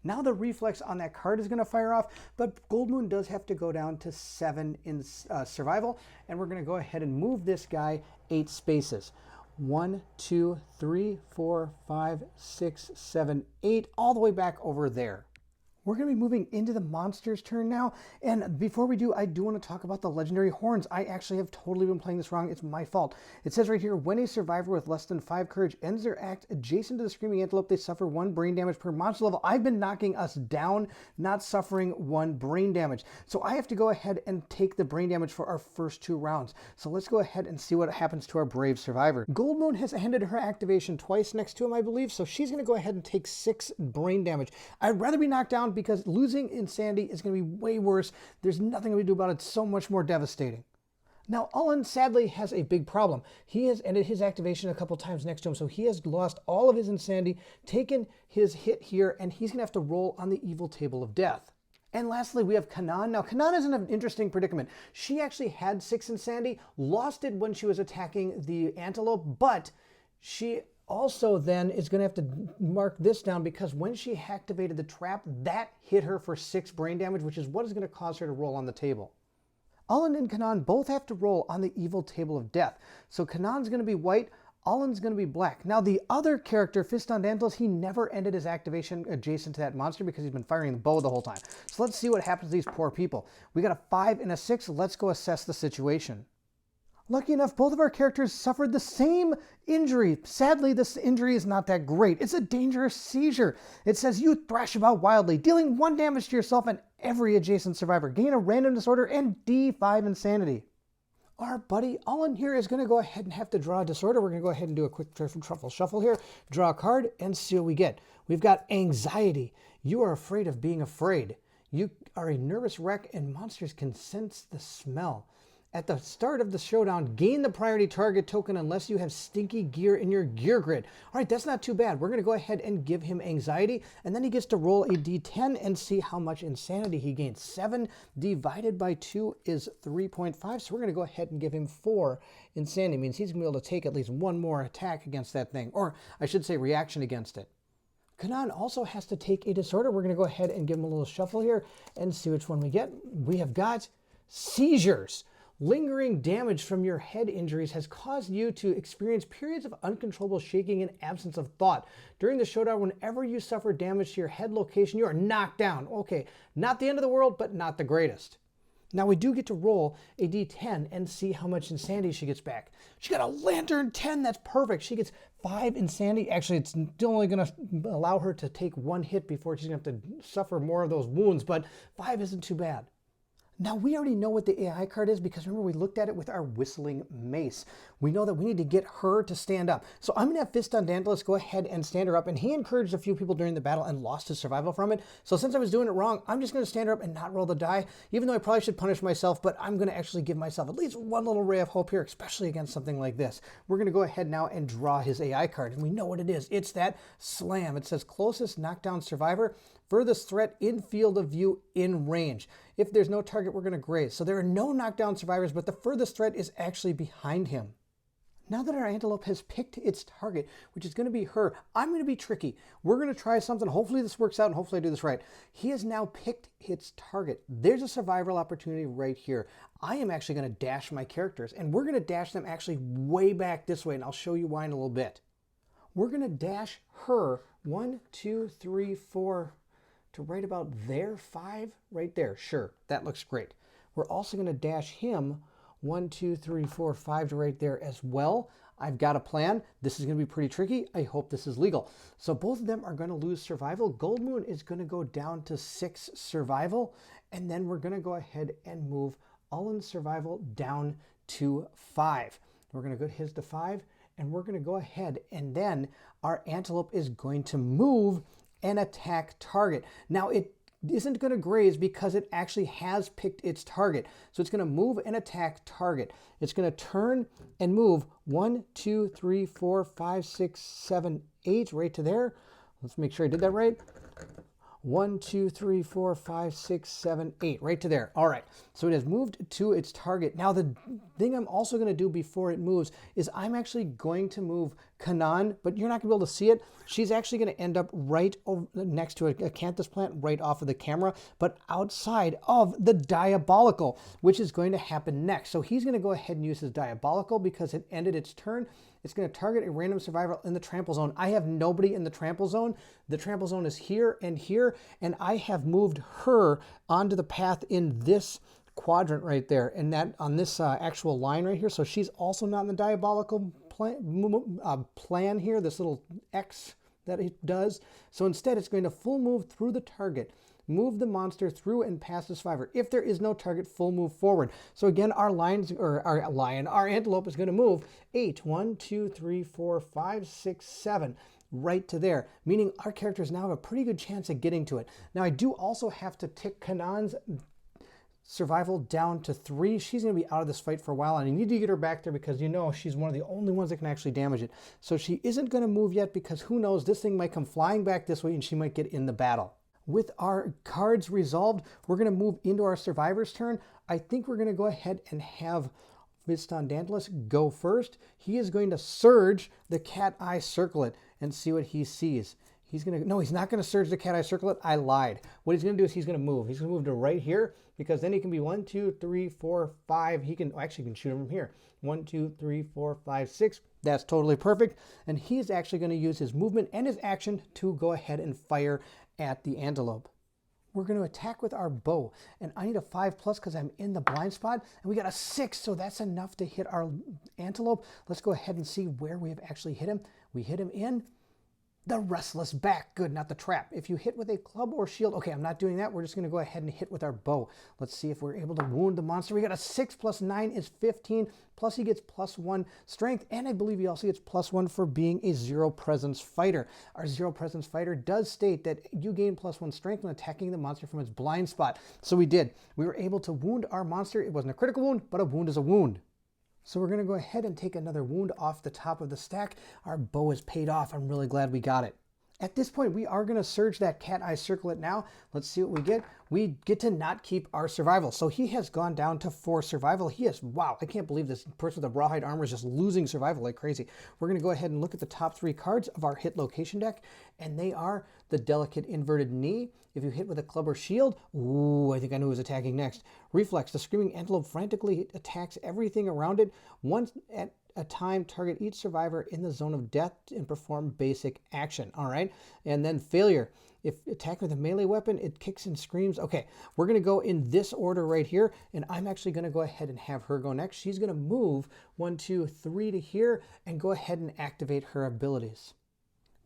Now the reflex on that card is going to fire off, but Gold Moon does have to go down to 7 in survival, and we're going to go ahead and move this guy 8 spaces. 1, 2, 3, 4, 5, 6, 7, 8, all the way back over there. We're going to be moving into the monster's turn now. And before we do, I do want to talk about the legendary horns. I actually have totally been playing this wrong. It's my fault. It says right here, when a survivor with less than 5 courage ends their act adjacent to the screaming antelope, they suffer 1 brain damage per monster level. I've been knocking us down, not suffering 1 brain damage. So I have to go ahead and take the brain damage for our first 2 rounds. So let's go ahead and see what happens to our brave survivor. Gold Moon has ended her activation twice next to him, I believe. So she's going to go ahead and take 6 brain damage. I'd rather be knocked down because losing insanity is going to be way worse. There's nothing we can do about it. It's so much more devastating. Now, Ullen sadly has a big problem. He has ended his activation a couple times next to him, so he has lost all of his insanity, taken his hit here, and he's going to have to roll on the evil table of death. And lastly, we have Kanan. Now, Kanan is in an interesting predicament. She actually had 6 insanity, lost it when she was attacking the antelope, but she also then is going to have to mark this down because when she activated the trap, that hit her for 6 brain damage, which is what is going to cause her to roll on the table. Ullen and Kanan both have to roll on the evil table of death. So Kanan's going to be white, Ullen's going to be black. Now the other character, Fist on Daedalus, he never ended his activation adjacent to that monster because he's been firing the bow the whole time. So let's see what happens to these poor people. We got a 5 and a 6. Let's go assess the situation. Lucky enough, both of our characters suffered the same injury. Sadly, this injury is not that great. It's a dangerous seizure. It says you thrash about wildly, dealing 1 damage to yourself and every adjacent survivor. Gain a random disorder and D5 insanity. Our buddy Ullen here is going to go ahead and have to draw a disorder. We're going to go ahead and do a quick truffle shuffle here. Draw a card and see what we get. We've got anxiety. You are afraid of being afraid. You are a nervous wreck and monsters can sense the smell. At the start of the showdown, gain the priority target token unless you have stinky gear in your gear grid. All right, that's not too bad. We're going to go ahead and give him anxiety, and then he gets to roll a d10 and see how much insanity he gains. 7 divided by 2 is 3.5, so we're going to go ahead and give him 4 insanity. It means he's going to be able to take at least 1 more attack against that thing, or I should say reaction against it. Kanan also has to take a disorder. We're going to go ahead and give him a little shuffle here and see which one we get. We have got seizures. Lingering damage from your head injuries has caused you to experience periods of uncontrollable shaking and absence of thought. During the showdown, whenever you suffer damage to your head location, you are knocked down. Okay, not the end of the world, but not the greatest. Now we do get to roll a d10 and see how much insanity she gets back. She got a lantern 10, that's perfect. She gets 5 insanity. Actually, it's still only going to allow her to take 1 hit before she's going to have to suffer more of those wounds, but 5 isn't too bad. Now, we already know what the AI card is because remember we looked at it with our whistling mace. We know that we need to get her to stand up. So I'm going to have Fist on Daedalus go ahead and stand her up. And he encouraged a few people during the battle and lost his survival from it. So since I was doing it wrong, I'm just going to stand her up and not roll the die, even though I probably should punish myself. But I'm going to actually give myself at least 1 little ray of hope here, especially against something like this. We're going to go ahead now and draw his AI card. And we know what it is. It's that slam. It says closest knockdown survivor. Furthest threat in field of view in range. If there's no target, we're going to graze. So there are no knockdown survivors, but the furthest threat is actually behind him. Now that our antelope has picked its target, which is going to be her, I'm going to be tricky. We're going to try something. Hopefully this works out and hopefully I do this right. He has now picked its target. There's a survival opportunity right here. I am actually going to dash my characters, and we're going to dash them actually way back this way, and I'll show you why in a little bit. We're going to dash her 1, 2, 3, 4, to right about there, 5, right there. Sure, that looks great. We're also going to dash him 1, 2, 3, 4, 5 to right there as well. I've got a plan. This is going to be pretty tricky. I hope this is legal. So both of them are going to lose survival. Gold Moon is going to go down to 6 survival, and then we're going to go ahead and move Ullen's survival down to 5. We're going to go his to 5, and we're going to go ahead, and then our Antelope is going to move and attack target. Now it isn't going to graze because it actually has picked its target. So it's going to move and attack target. It's going to turn and move 1, 2, 3, 4, 5, 6, 7, 8 right to there. Let's make sure I did that right. 1, 2, 3, 4, 5, 6, 7, 8 right to there. All right, so it has moved to its target. Now the thing I'm also going to do before it moves is I'm actually going to move Kanan, but you're not going to be able to see it. She's actually going to end up right over next to a acanthus plant right off of the camera, but outside of the Diabolical, which is going to happen next. So he's going to go ahead and use his Diabolical because it ended its turn. It's going to target a random survivor in the trample zone. I have nobody in the trample zone. The trample zone is here, and I have moved her onto the path in this quadrant right there, and that on this actual line right here. So she's also not in the Diabolical plan here, this little X that it does. So instead, it's going to full move through the target, move the monster through and past the survivor. If there is no target, full move forward. So again, our antelope is going to move 8, 1, 2, 3, 4, 5, 6, 7, right to there, meaning our characters now have a pretty good chance at getting to it. Now, I do also have to tick Kanan's survival down to 3. She's going to be out of this fight for a while, and I need to get her back there because she's one of the only ones that can actually damage it. So she isn't going to move yet because who knows, this thing might come flying back this way and she might get in the battle. With our cards resolved, we're going to move into our survivor's turn. I think we're going to go ahead and have Vistondantulus go first. He is going to surge the cat eye circlet and see what he sees. He's not going to surge the cat eye circlet. I lied. What he's going to do is he's going to move. He's going to move to right here because then he can be 1, 2, 3, 4, 5. He can shoot him from here. 1, 2, 3, 4, 5, 6. That's totally perfect. And he's actually going to use his movement and his action to go ahead and fire at the antelope. We're going to attack with our bow, and I need a 5+ because I'm in the blind spot, and we got a 6, so that's enough to hit our antelope. Let's go ahead and see where we have actually hit him. We hit him in the restless back. Good, not the trap. If you hit with a club or shield, okay, I'm not doing that. We're just going to go ahead and hit with our bow. Let's see if we're able to wound the monster. We got a 6 + 9 is 15, plus he gets +1 strength, and I believe he also gets +1 for being a 0 presence fighter. Our 0 presence fighter does state that you gain +1 strength when attacking the monster from its blind spot. So we did. We were able to wound our monster. It wasn't a critical wound, but a wound is a wound. So we're going to go ahead and take another wound off the top of the stack. Our bow is paid off. I'm really glad we got it. At this point, we are going to surge that cat eye circlet now. Let's see what we get. We get to not keep our survival. So he has gone down to 4 survival. He is, wow, I can't believe this person with the rawhide armor is just losing survival like crazy. We're going to go ahead and look at the top 3 cards of our hit location deck, and they are the Delicate Inverted Knee. If you hit with a club or shield, ooh, I think I know who's attacking next. Reflex, the Screaming Antelope frantically attacks everything around it. Once at a time, target each survivor in the zone of death and perform basic action. All right. And then Failure. If attacked with a melee weapon, it kicks and screams. Okay, we're going to go in this order right here, and I'm actually going to go ahead and have her go next. She's going to move 1, 2, 3 to here and go ahead and activate her abilities.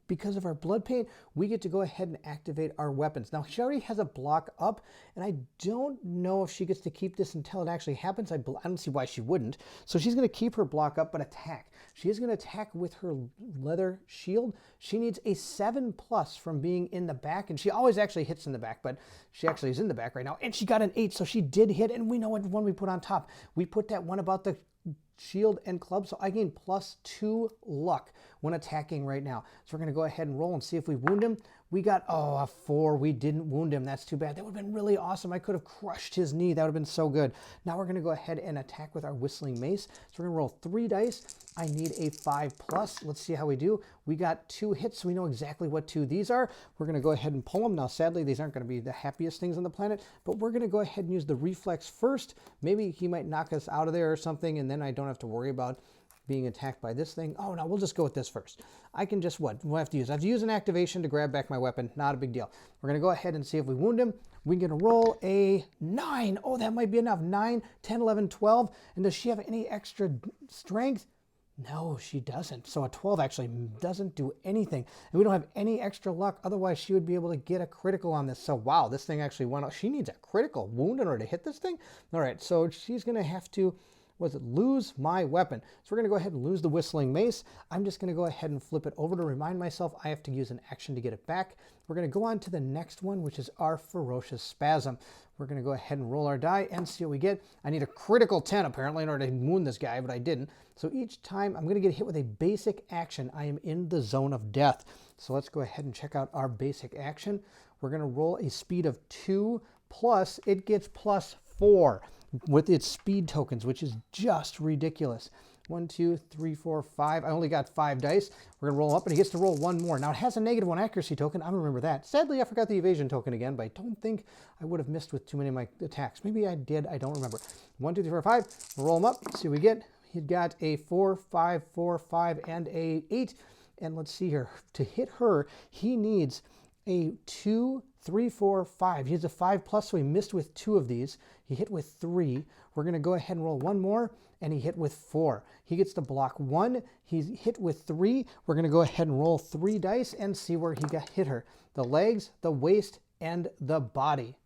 Because of our blood paint, we get to go ahead and activate our weapons. Now, she already has a block up, and I don't know if she gets to keep this until it actually happens. I don't see why she wouldn't. So she's going to keep her block up, but attack. She is going to attack with her leather shield. She needs a 7+ from being in the back, and she always actually hits in the back, but she actually is in the back right now, and she got an 8, so she did hit, and we know what one we put on top. We put that one about the shield and club, so I gain +2 luck when attacking right now. So we're going to go ahead and roll and see if we wound him. We got, a 4. We didn't wound him. That's too bad. That would have been really awesome. I could have crushed his knee. That would have been so good. Now we're going to go ahead and attack with our Whistling Mace. So we're going to roll 3 dice. I need a 5+. Let's see how we do. We got 2 hits, so we know exactly what 2 these are. We're going to go ahead and pull them. Now, sadly, these aren't going to be the happiest things on the planet, but we're going to go ahead and use the Reflex first. Maybe he might knock us out of there or something, and then I don't have to worry about being attacked by this thing. Oh, no, we'll just go with this first. I can just, what do I have to use? I have to use an activation to grab back my weapon. Not a big deal. We're going to go ahead and see if we wound him. We're going to roll a 9. Oh, that might be enough. 9, 10, 11, 12. And does she have any extra strength? No, she doesn't. So a 12 actually doesn't do anything. And we don't have any extra luck. Otherwise, she would be able to get a critical on this. So, wow, this thing actually went out. She needs a critical wound in order to hit this thing. All right, so she's going to have to, lose my weapon. So we're going to go ahead and lose the Whistling Mace. I'm just going to go ahead and flip it over to remind myself I have to use an action to get it back. We're going to go on to the next one, which is our Ferocious Spasm. We're going to go ahead and roll our die and see what we get. I need a critical 10, apparently, in order to wound this guy, but I didn't. So each time I'm going to get hit with a basic action, I am in the zone of death. So let's go ahead and check out our basic action. We're going to roll a speed of 2, plus it gets +4. with its speed tokens, which is just ridiculous. 1, 2, 3, 4, 5. I only got 5 dice. We're going to roll up, and he gets to roll 1 more. Now, it has a -1 accuracy token. I remember that. Sadly, I forgot the evasion token again, but I don't think I would have missed with too many of my attacks. Maybe I did. I don't remember. 1, 2, 3, 4, 5. We'll roll him up. See what we get. He got a 4, 5, 4, 5, and a 8. And let's see here. To hit her, he needs a 2, 3, 4, 5. He has a 5+, so he missed with 2 of these. He hit with 3. We're going to go ahead and roll 1 more, and he hit with 4. He gets to block 1. He's hit with 3. We're going to go ahead and roll 3 dice and see where he got hit her. The legs, the waist, and the body.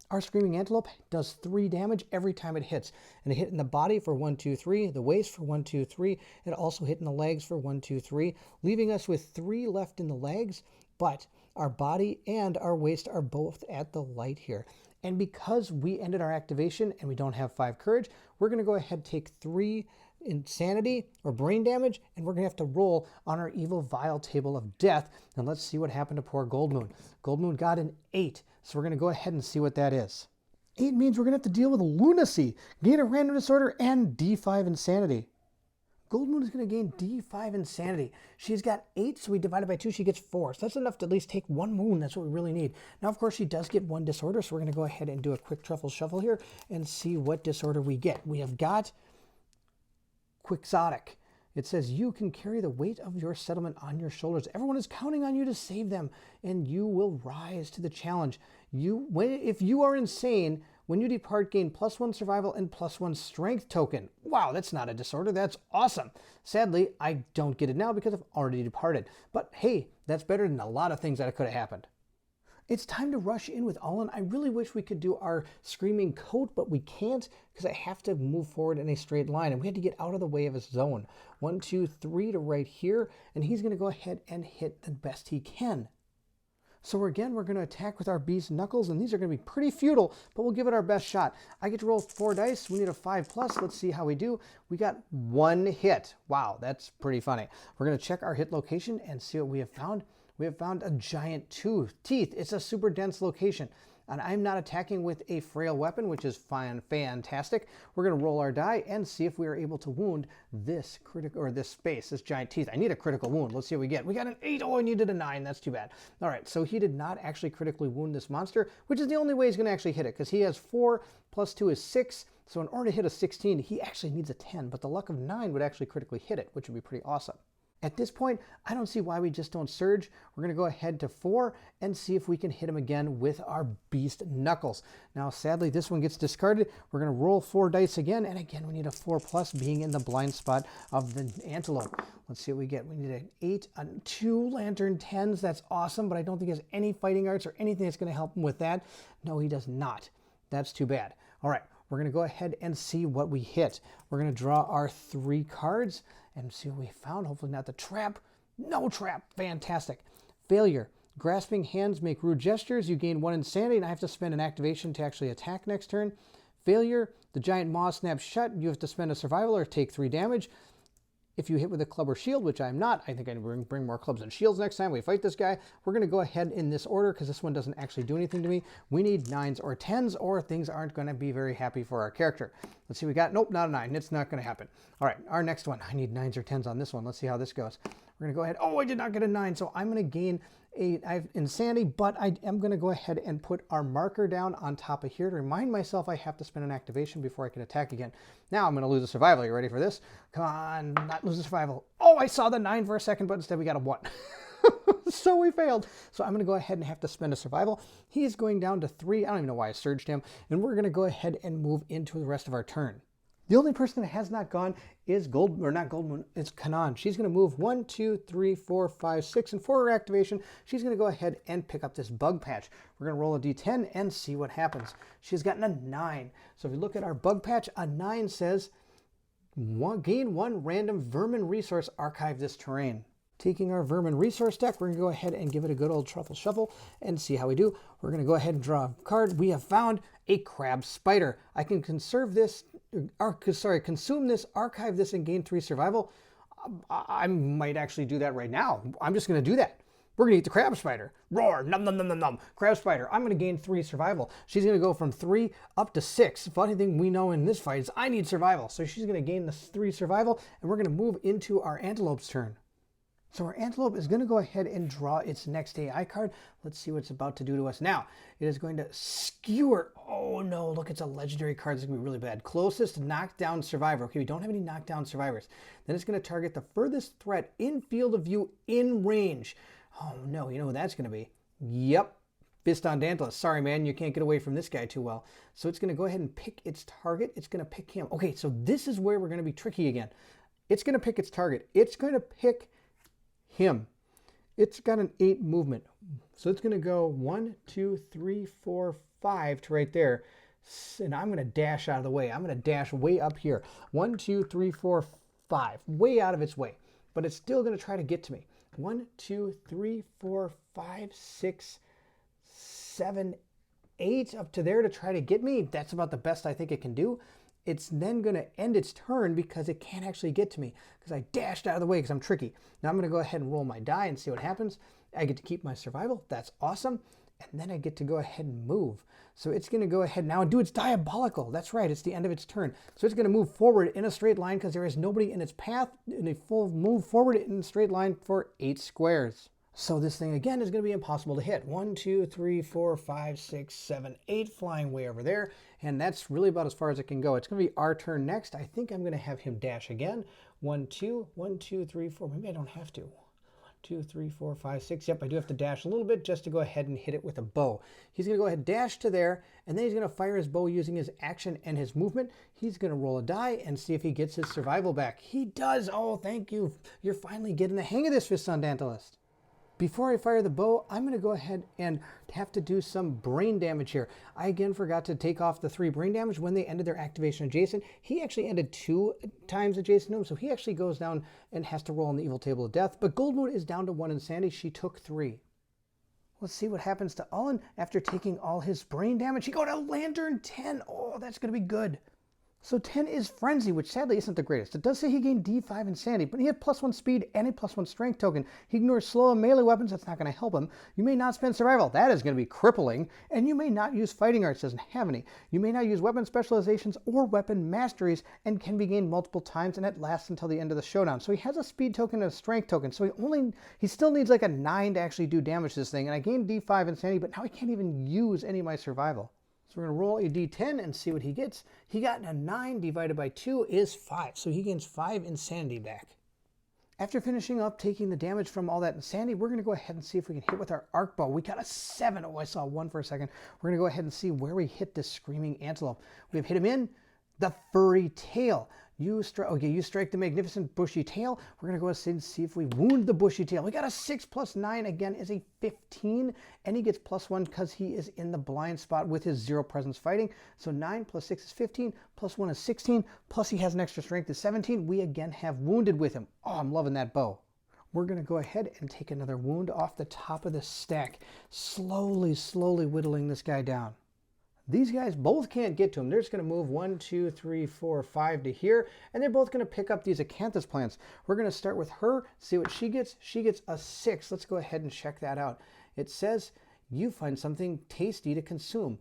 Our Screaming Antelope does 3 damage every time it hits. And it hit in the body for 1, 2, 3, the waist for 1, 2, 3. It also hit in the legs for 1, 2, 3, leaving us with 3 left in the legs, but our body and our waist are both at the light here. And because we ended our activation and we don't have 5 courage, we're going to go ahead and take 3 insanity or brain damage, and we're going to have to roll on our evil vial table of death. And let's see what happened to poor Gold Moon. Gold Moon got an 8, so we're going to go ahead and see what that is. 8 means we're going to have to deal with lunacy, gain a random disorder, and D5 insanity. Gold Moon is going to gain D5 insanity. She's got 8, so we divide it by 2, she gets 4. So that's enough to at least take 1 moon. That's what we really need. Now, of course, she does get 1 disorder, so we're going to go ahead and do a quick truffle shuffle here and see what disorder we get. We have got Quixotic. It says you can carry the weight of your settlement on your shoulders. Everyone is counting on you to save them, and you will rise to the challenge. If you are insane, when you depart, gain +1 survival and +1 strength token. Wow, that's not a disorder. That's awesome. Sadly, I don't get it now because I've already departed. But hey, that's better than a lot of things that could have happened. It's time to rush in with All In. I really wish we could do our Screaming Coat, but we can't because I have to move forward in a straight line, and we had to get out of the way of his zone. 1, 2, 3 to right here, and he's going to go ahead and hit the best he can. So we're going to attack with our Beast Knuckles, and these are going to be pretty futile, but we'll give it our best shot. I get to roll 4 dice. We need a 5+. Let's see how we do. We got 1 hit. Wow, that's pretty funny. We're going to check our hit location and see what we have found. We have found a giant teeth. It's a super dense location. And I'm not attacking with a frail weapon, which is fantastic. We're going to roll our die and see if we are able to wound this this giant teeth. I need a critical wound. Let's see what we get. We got an 8. Oh, I needed a 9. That's too bad. All right, so he did not actually critically wound this monster, which is the only way he's going to actually hit it, because he has 4 + 2 is 6. So in order to hit a 16, he actually needs a 10, but the luck of 9 would actually critically hit it, which would be pretty awesome. At this point, I don't see why we just don't surge. We're going to go ahead to 4 and see if we can hit him again with our Beast Knuckles. Now, sadly, this one gets discarded. We're going to roll 4 dice again, and again, we need a 4+ being in the blind spot of the Antelope. Let's see what we get. We need an 8 on 2 Lantern 10s. That's awesome, but I don't think he has any fighting arts or anything that's going to help him with that. No, he does not. That's too bad. All right, we're going to go ahead and see what we hit. We're going to draw our 3 cards and see what we found. Hopefully not the trap. No trap. Fantastic. Failure. Grasping hands make rude gestures. You gain 1 insanity, and I have to spend an activation to actually attack next turn. Failure. The giant maw snaps shut. You have to spend a survival or take 3 damage. If you hit with a club or shield, which I'm not, I think I bring more clubs and shields next time we fight this guy. We're going to go ahead in this order because this one doesn't actually do anything to me. We need 9s or 10s, or things aren't going to be very happy for our character. Let's see what we got. Nope, not a 9. It's not going to happen. All right, our next one. I need 9s or 10s on this one. Let's see how this goes. We're going to go ahead. Oh, I did not get a 9, so I'm going to gain I have insanity, but I am going to go ahead and put our marker down on top of here to remind myself I have to spend an activation before I can attack again. Now I'm going to lose a survival. You ready for this? Come on, not lose a survival. Oh, I saw the 9 for a second, but instead we got a 1. So we failed. So I'm going to go ahead and have to spend a survival. He's going down to 3. I don't even know why I surged him. And we're going to go ahead and move into the rest of our turn. The only person that has not gone is it's Kanan. She's going to move 1, 2, 3, 4, 5, 6, and for her activation, she's going to go ahead and pick up this bug patch. We're going to roll a d10 and see what happens. She's gotten a 9. So if you look at our bug patch, a 9 says, gain 1 random vermin resource, archive this terrain. Taking our vermin resource deck, we're going to go ahead and give it a good old truffle shuffle and see how we do. We're going to go ahead and draw a card. We have found a crab spider. I can consume this, archive this, and gain 3 survival. I might actually do that right now. I'm just going to do that. We're going to eat the crab spider. Roar, num, num, num, num, num. Crab spider, I'm going to gain 3 survival. She's going to go from 3 up to 6. Funny thing we know in this fight is I need survival. So she's going to gain the 3 survival, and we're going to move into our antelope's turn. So our antelope is going to go ahead and draw its next AI card. Let's see what it's about to do to us. Now, it is going to skewer. Oh no, look, it's a legendary card. It's going to be really bad. Closest knockdown survivor. Okay, we don't have any knockdown survivors. Then it's going to target the furthest threat in field of view in range. Oh no, you know who that's going to be? Yep, Bairnt. Sorry, man, you can't get away from this guy too well. So it's going to go ahead and pick its target. It's going to pick him. Okay, so this is where we're going to be tricky again. It's going to pick its target. It's going to pick him. It's got an 8 movement. So it's going to go 1, 2, 3, 4, 5 to right there. And I'm going to dash out of the way. I'm going to dash way up here. 1, 2, 3, 4, 5. Way out of its way. But it's still going to try to get to me. 1, 2, 3, 4, 5, 6, 7, 8 up to there to try to get me. That's about the best I think it can do. It's then going to end its turn because it can't actually get to me because I dashed out of the way because I'm tricky. Now I'm going to go ahead and roll my die and see what happens. I get to keep my survival. That's awesome. And then I get to go ahead and move. So it's going to go ahead now and do its diabolical. That's right. It's the end of its turn. So it's going to move forward in a straight line because there is nobody in its path. And a full move forward in a straight line for 8 squares. So this thing again is going to be impossible to hit. 1, 2, 3, 4, 5, 6, 7, 8 flying way over there. And that's really about as far as it can go. It's going to be our turn next. I think I'm going to have him dash again. 1, 2, 1, 2, 3, 4. Maybe I don't have to. 1, 2, 3, 4, 5, 6. Yep, I do have to dash a little bit just to go ahead and hit it with a bow. He's going to go ahead and dash to there, and then he's going to fire his bow using his action and his movement. He's going to roll a die and see if he gets his survival back. He does. Oh, thank you. You're finally getting the hang of this, Bairnt. Before I fire the bow, I'm going to go ahead and have to do some brain damage here. I again forgot to take off the 3 brain damage when they ended their activation adjacent. He actually ended 2 times adjacent to him, so he actually goes down and has to roll on the evil table of death. But Goldmoon is down to 1 insanity. She took 3. Let's see what happens to Ullen after taking all his brain damage. He got a Lantern 10. Oh, that's going to be good. So 10 is Frenzy, which sadly isn't the greatest. It does say he gained D5 Insanity, but he had +1 speed and a +1 strength token. He ignores slow and melee weapons. That's not going to help him. You may not spend survival. That is going to be crippling. And you may not use fighting arts. Doesn't have any. You may not use weapon specializations or weapon masteries and can be gained multiple times, and it lasts until the end of the showdown. So he has a speed token and a strength token. So he still needs like a 9 to actually do damage to this thing. And I gained D5 Insanity, but now I can't even use any of my survival. So we're going to roll a d10 and see what he gets. He got a 9 divided by 2 is 5. So he gains 5 insanity back. After finishing up taking the damage from all that insanity, we're going to go ahead and see if we can hit with our arc bow. We got a 7. Oh, I saw 1 for a second. We're going to go ahead and see where we hit this screaming antelope. We have hit him in the furry tail. You strike the magnificent bushy tail. We're going to go ahead and see if we wound the bushy tail. We got a 6 plus 9 again is a 15, and he gets +1 because he is in the blind spot with his 0 presence fighting. So 9 plus 6 is 15, plus 1 is 16, plus he has an extra strength is 17. We again have wounded with him. Oh, I'm loving that bow. We're going to go ahead and take another wound off the top of the stack, slowly whittling this guy down. These guys both can't get to him. They're just going to move 1, 2, 3, 4, 5 to here, and they're both going to pick up these acanthus plants. We're going to start with her, see what she gets. She gets a 6. Let's go ahead and check that out. It says, you find something tasty to consume.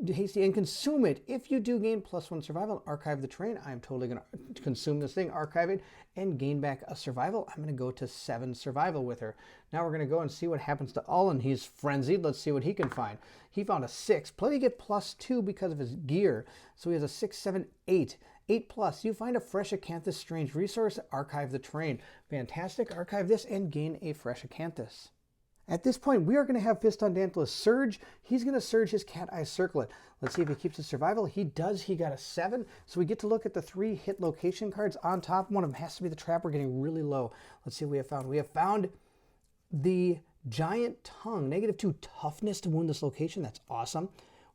Tasty and consume it. If you do gain +1 survival, archive the terrain. I'm totally going to consume this thing, archive it, and gain back a survival. I'm going to go to 7 survival with her. Now we're going to go and see what happens to Ullen. He's frenzied. Let's see what he can find. He found a 6. Plenty get +2 because of his gear. So he has a 6, 7, 8. 8 plus. You find a fresh acanthus strange resource. Archive the terrain. Fantastic. Archive this and gain a fresh acanthus. At this point, we are going to have Bairnt surge. He's going to surge his cat eye circlet. Let's see if he keeps his survival. He does. He got a 7. So we get to look at the 3 hit location cards on top. One of them has to be the trap. We're getting really low. Let's see what we have found. We have found the giant tongue. -2 toughness to wound this location. That's awesome.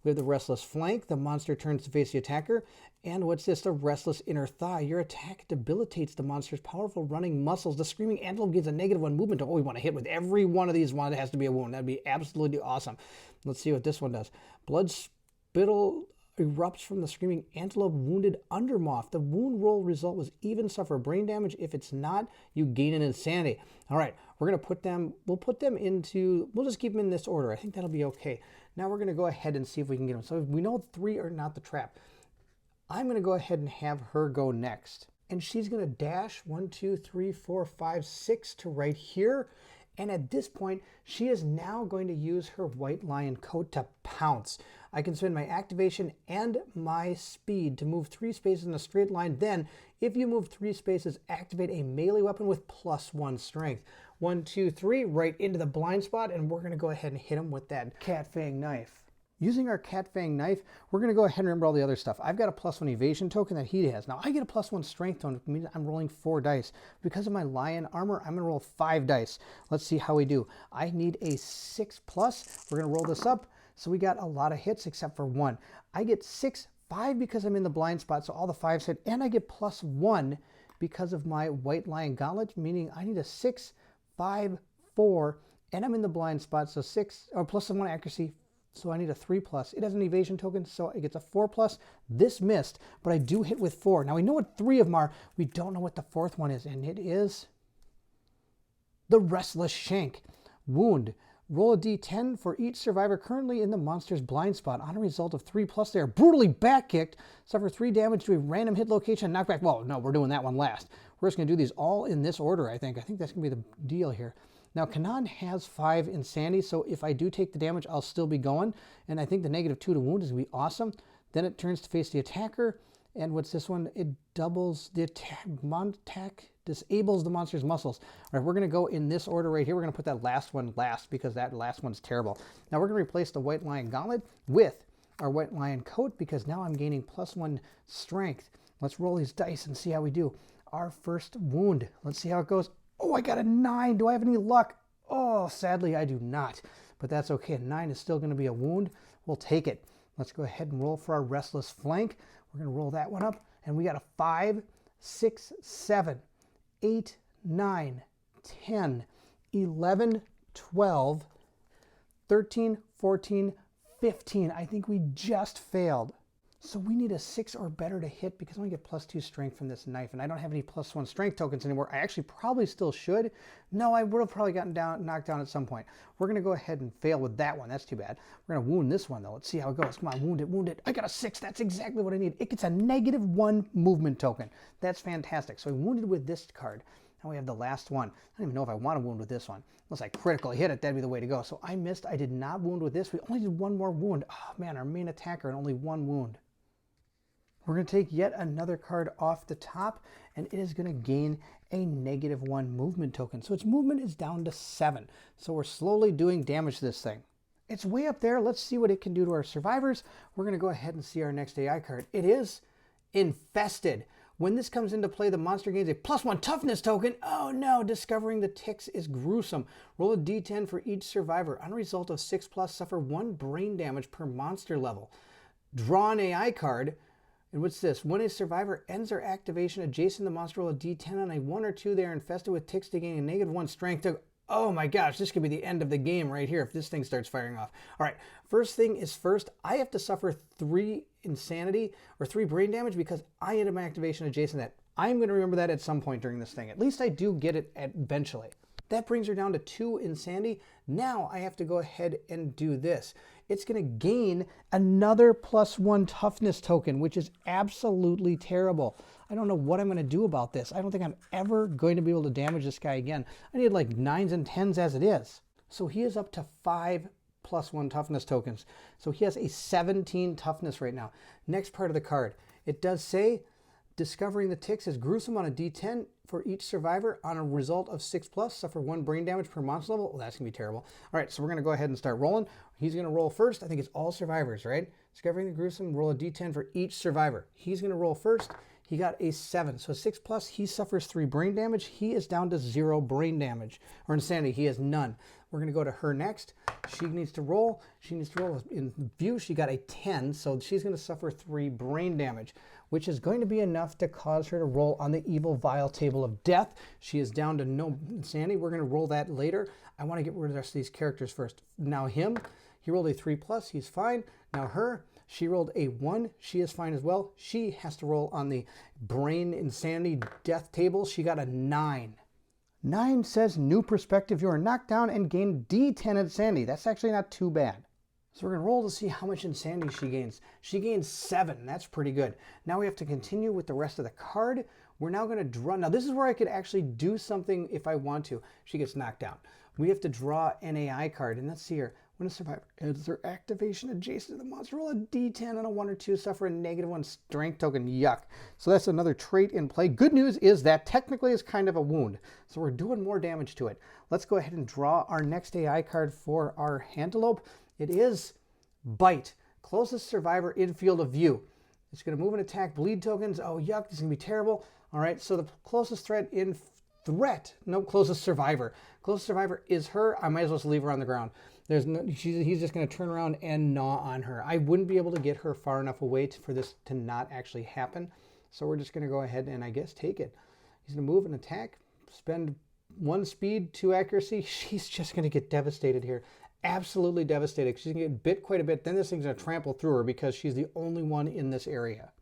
We have the restless flank. The monster turns to face the attacker. And what's this? The restless inner thigh. Your attack debilitates the monster's powerful running muscles. The screaming antelope gains a -1 movement. Oh, we want to hit with every one of these. One that has to be a wound. That'd be absolutely awesome. Let's see what this one does. Blood spittle erupts from the screaming antelope wounded undermoth. The wound roll result was even, suffer brain damage. If it's not, you gain an insanity. All right, we're going to put them, we'll just keep them in this order. I think that'll be okay. Now we're going to go ahead and see if we can get them. So we know 3 are not the trap. I'm going to go ahead and have her go next. And she's going to dash 1, 2, 3, 4, 5, 6 to right here. And at this point, she is now going to use her white lion coat to pounce. I can spend my activation and my speed to move 3 spaces in a straight line. Then, if you move 3 spaces, activate a melee weapon with +1 strength. 1, 2, 3, right into the blind spot, and we're going to go ahead and hit him with that cat fang knife. Using our cat fang knife, we're going to go ahead and remember all the other stuff. I've got a +1 evasion token that he has. Now I get a +1 strength token, which means I'm rolling 4 dice. Because of my lion armor, I'm going to roll 5 dice. Let's see how we do. I need a 6+. We're going to roll this up. So we got a lot of hits except for 1. I get 6, 5 because I'm in the blind spot, so all the 5s hit. And I get +1 because of my white lion gauntlet, meaning I need a 6, 5, 4, and I'm in the blind spot, so 6, or +1 accuracy. So I need a 3+. It has an evasion token, so it gets a 4+. This missed, but I do hit with 4. Now we know what 3 of them are. We don't know what the 4th one is, and it is the Restless Shank. Wound. Roll a d10 for each survivor currently in the monster's blind spot. On a result of 3+, they are brutally back-kicked. Suffer 3 damage to a random hit location and knockback. Well, no, we're doing that one last. We're just going to do these all in this order, I think. I think that's going to be the deal here. Now, Kanan has 5 insanity, so if I do take the damage, I'll still be going. And I think the -2 to wound is going to be awesome. Then it turns to face the attacker. And what's this one? It doubles the attack, disables the monster's muscles. All right, we're going to go in this order right here. We're going to put that last one last because that last one's terrible. Now we're going to replace the white lion gauntlet with our white lion coat because now I'm gaining +1 strength. Let's roll these dice and see how we do. Our first wound. Let's see how it goes. Oh, I got a 9. Do I have any luck? Oh, sadly, I do not. But that's okay. A 9 is still going to be a wound. We'll take it. Let's go ahead and roll for our restless flank. We're going to roll that one up. And we got a 5, 6, 7, 8, 9, 10, 11, 12, 13, 14, 15. I think we just failed. So we need a 6 or better to hit because I only get +2 strength from this knife, and I don't have any +1 strength tokens anymore. I actually probably still should. No, I would have probably gotten knocked down at some point. We're going to go ahead and fail with that one. That's too bad. We're going to wound this one, though. Let's see how it goes. Come on, wound it, wound it. I got a 6. That's exactly what I need. It gets a -1 movement token. That's fantastic. So I wounded with this card. Now we have the last one. I don't even know if I want to wound with this one. Unless I critically hit it, that'd be the way to go. So I missed. I did not wound with this. We only did 1 more wound. Oh, man, our main attacker and only 1 wound. We're going to take yet another card off the top, and it is going to gain a -1 movement token. So its movement is down to 7. So we're slowly doing damage to this thing. It's way up there. Let's see what it can do to our survivors. We're going to go ahead and see our next AI card. It is Infested. When this comes into play, the monster gains a +1 toughness token. Oh no, discovering the ticks is gruesome. Roll a d10 for each survivor. On a result of 6+, suffer 1 brain damage per monster level. Draw an AI card. And what's this? When a survivor ends their activation adjacent to the monster, roll a d10 on a 1 or 2. They are infested with ticks to gain a -1 strength. Oh my gosh, this could be the end of the game right here if this thing starts firing off. All right, first thing is first, I have to suffer 3 insanity or 3 brain damage because I ended my activation adjacent to that. I'm going to remember that at some point during this thing. At least I do get it eventually. That brings her down to 2 insanity. Now I have to go ahead and do this. It's going to gain another +1 toughness token, which is absolutely terrible. I don't know what I'm going to do about this. I don't think I'm ever going to be able to damage this guy again. I need like 9s and 10s as it is. So he is up to 5 +1 toughness tokens. So he has a 17 toughness right now. Next part of the card. It does say, discovering the ticks is gruesome on a d10 for each survivor. On a result of 6+, suffer 1 brain damage per monster level. Well, that's going to be terrible. All right, so we're going to go ahead and start rolling. He's going to roll first. I think it's all survivors, right? Discovering the gruesome, roll a d10 for each survivor. He's going to roll first. He got a 7. So 6+, he suffers 3 brain damage. He is down to 0 brain damage. Or insanity, he has none. We're going to go to her next. She needs to roll. She needs to roll in view. She got a 10, so she's going to suffer 3 brain damage, which is going to be enough to cause her to roll on the evil vile table of death. She is down to no insanity. We're going to roll that later. I want to get rid of the rest of these characters first. Now him, he rolled a 3+. He's fine. Now her, She rolled a 1. She is fine as well. She has to roll on the brain insanity death table. She got a 9. 9 says new perspective. You are knocked down and gain D10 insanity. That's actually not too bad. So we're going to roll to see how much insanity she gains. She gains 7. That's pretty good. Now we have to continue with the rest of the card. We're now going to draw. Now this is where I could actually do something if I want to. She gets knocked down. We have to draw an AI card. And let's see here. When a survivor adds their activation adjacent to the monster, roll a D10 on a 1 or 2, suffer a -1 strength token. Yuck. So that's another trait in play. Good news is that technically is kind of a wound. So we're doing more damage to it. Let's go ahead and draw our next AI card for our Antelope. It is Bite. Closest survivor in field of view. It's going to move and attack bleed tokens. Oh, yuck. This is going to be terrible. All right. So the closest closest survivor. Closest survivor is her. I might as well just leave her on the ground. He's just going to turn around and gnaw on her. I wouldn't be able to get her far enough away for this to not actually happen. So we're just going to go ahead and I guess take it. He's going to move and attack. Spend 1 speed, 2 accuracy. She's just going to get devastated here. Absolutely devastated. She's going to get bit quite a bit. Then this thing's going to trample through her because she's the only one in this area.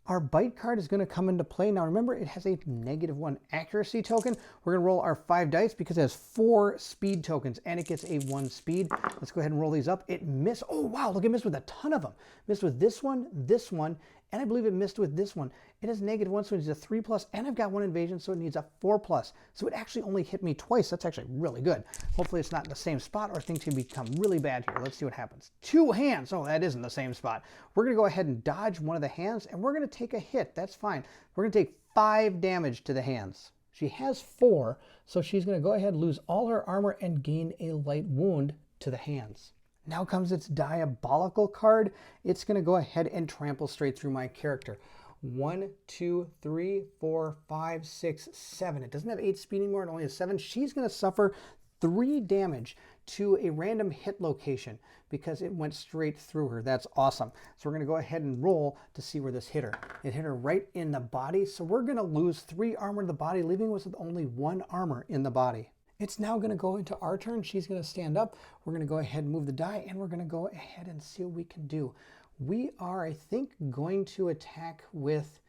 Our Bite card is going to come into play. Now remember, it has a -1 accuracy token. We're going to roll our 5 dice because it has 4 speed tokens and it gets a 1 speed. Let's go ahead and roll these up. It missed. Oh, wow. Look, it missed with a ton of them. Missed with this one, and I believe it missed with this one. It has -1, so it needs a 3+, and I've got 1 invasion, so it needs a 4+. So it actually only hit me twice. That's actually really good. Hopefully it's not in the same spot or things can become really bad here. Let's see what happens. 2 hands. Oh, that isn't the same spot. We're going to go ahead and dodge one of the hands, and we're going to take a hit. That's fine. We're going to take 5 damage to the hands. She has 4, so she's going to go ahead and lose all her armor and gain a light wound to the hands. Now comes its diabolical card. It's going to go ahead and trample straight through my character. 1, 2, 3, 4, 5, 6, 7. It doesn't have 8 speed anymore. It only has 7. She's going to suffer 3 damage to a random hit location because it went straight through her. That's awesome. So we're going to go ahead and roll to see where this hit her. It hit her right in the body. So we're going to lose 3 armor in the body, leaving us with only 1 armor in the body. It's now going to go into our turn. She's going to stand up. We're going to go ahead and move the die, and we're going to go ahead and see what we can do. We are, I think, going to attack with...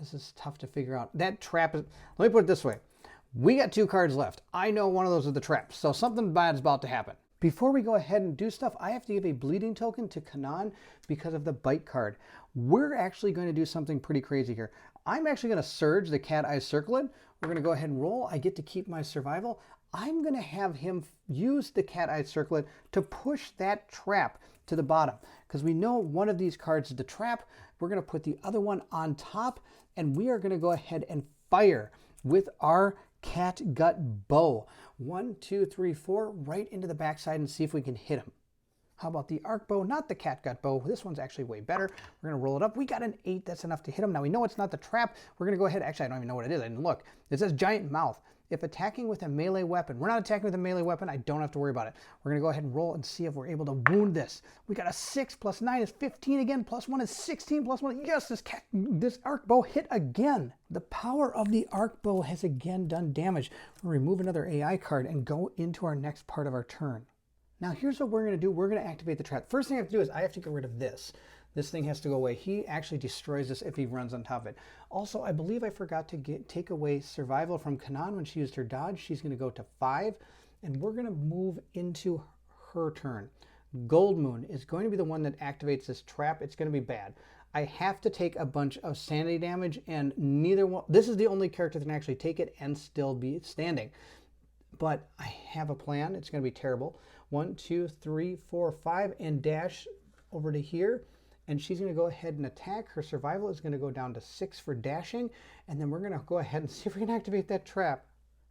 this is tough to figure out. That trap is... Let me put it this way. We got 2 cards left. I know one of those is the traps, so something bad is about to happen. Before we go ahead and do stuff, I have to give a bleeding token to Kanan because of the Bite card. We're actually going to do something pretty crazy here. I'm actually going to surge the cat eye circlet. We're going to go ahead and roll. I get to keep my survival. I'm going to have him use the cat eye circlet to push that trap to the bottom because we know one of these cards is the trap. We're going to put the other one on top, and we are going to go ahead and fire with our cat gut bow. 1, 2, 3, 4, right into the backside and see if we can hit him. How about the arc bow? Not the cat gut bow. This one's actually way better. We're going to roll it up. We got an 8. That's enough to hit him. Now we know it's not the trap. We're going to go ahead. Actually, I don't even know what it is. I didn't look. It says giant mouth. If attacking with a melee weapon, we're not attacking with a melee weapon. I don't have to worry about it. We're going to go ahead and roll and see if we're able to wound this. We got a 6 plus 9 is 15 again. Plus 1 is 16 plus 1. Yes, this arc bow hit again. The power of the arc bow has again done damage. We'll remove another AI card and go into our next part of our turn. Now here's what we're going to do. We're going to activate the trap. First thing I have to do is I have to get rid of this. This thing has to go away. He actually destroys this if he runs on top of it. Also, I believe I forgot to take away survival from Kanan when she used her dodge. She's going to go to 5, and we're going to move into her turn. Gold Moon is going to be the one that activates this trap. It's going to be bad. I have to take a bunch of sanity damage, and neither one... This is the only character that can actually take it and still be standing. But I have a plan. It's going to be terrible. 1, 2, 3, 4, 5, and dash over to here. And she's going to go ahead and attack. Her survival is going to go down to 6 for dashing. And then we're going to go ahead and see if we can activate that trap.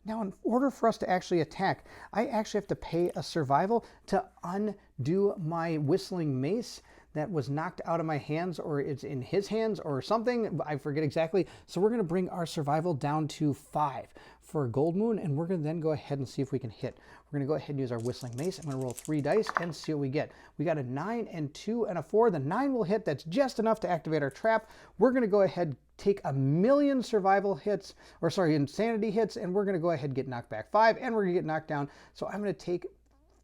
Now, in order for us to actually attack, I actually have to pay a survival to undo my whistling mace that was knocked out of my hands, or it's in his hands or something. I forget exactly. So we're going to bring our survival down to 5 for Gold Moon, and we're going to then go ahead and see if we can hit. We're going to go ahead and use our whistling mace. I'm going to roll 3 dice and see what we get. We got a 9 and 2 and a 4. The 9 will hit. That's just enough to activate our trap. We're going to go ahead, take 1,000,000 survival hits, or sorry, insanity hits, and we're going to go ahead and get knocked back 5, and we're going to get knocked down. So I'm going to take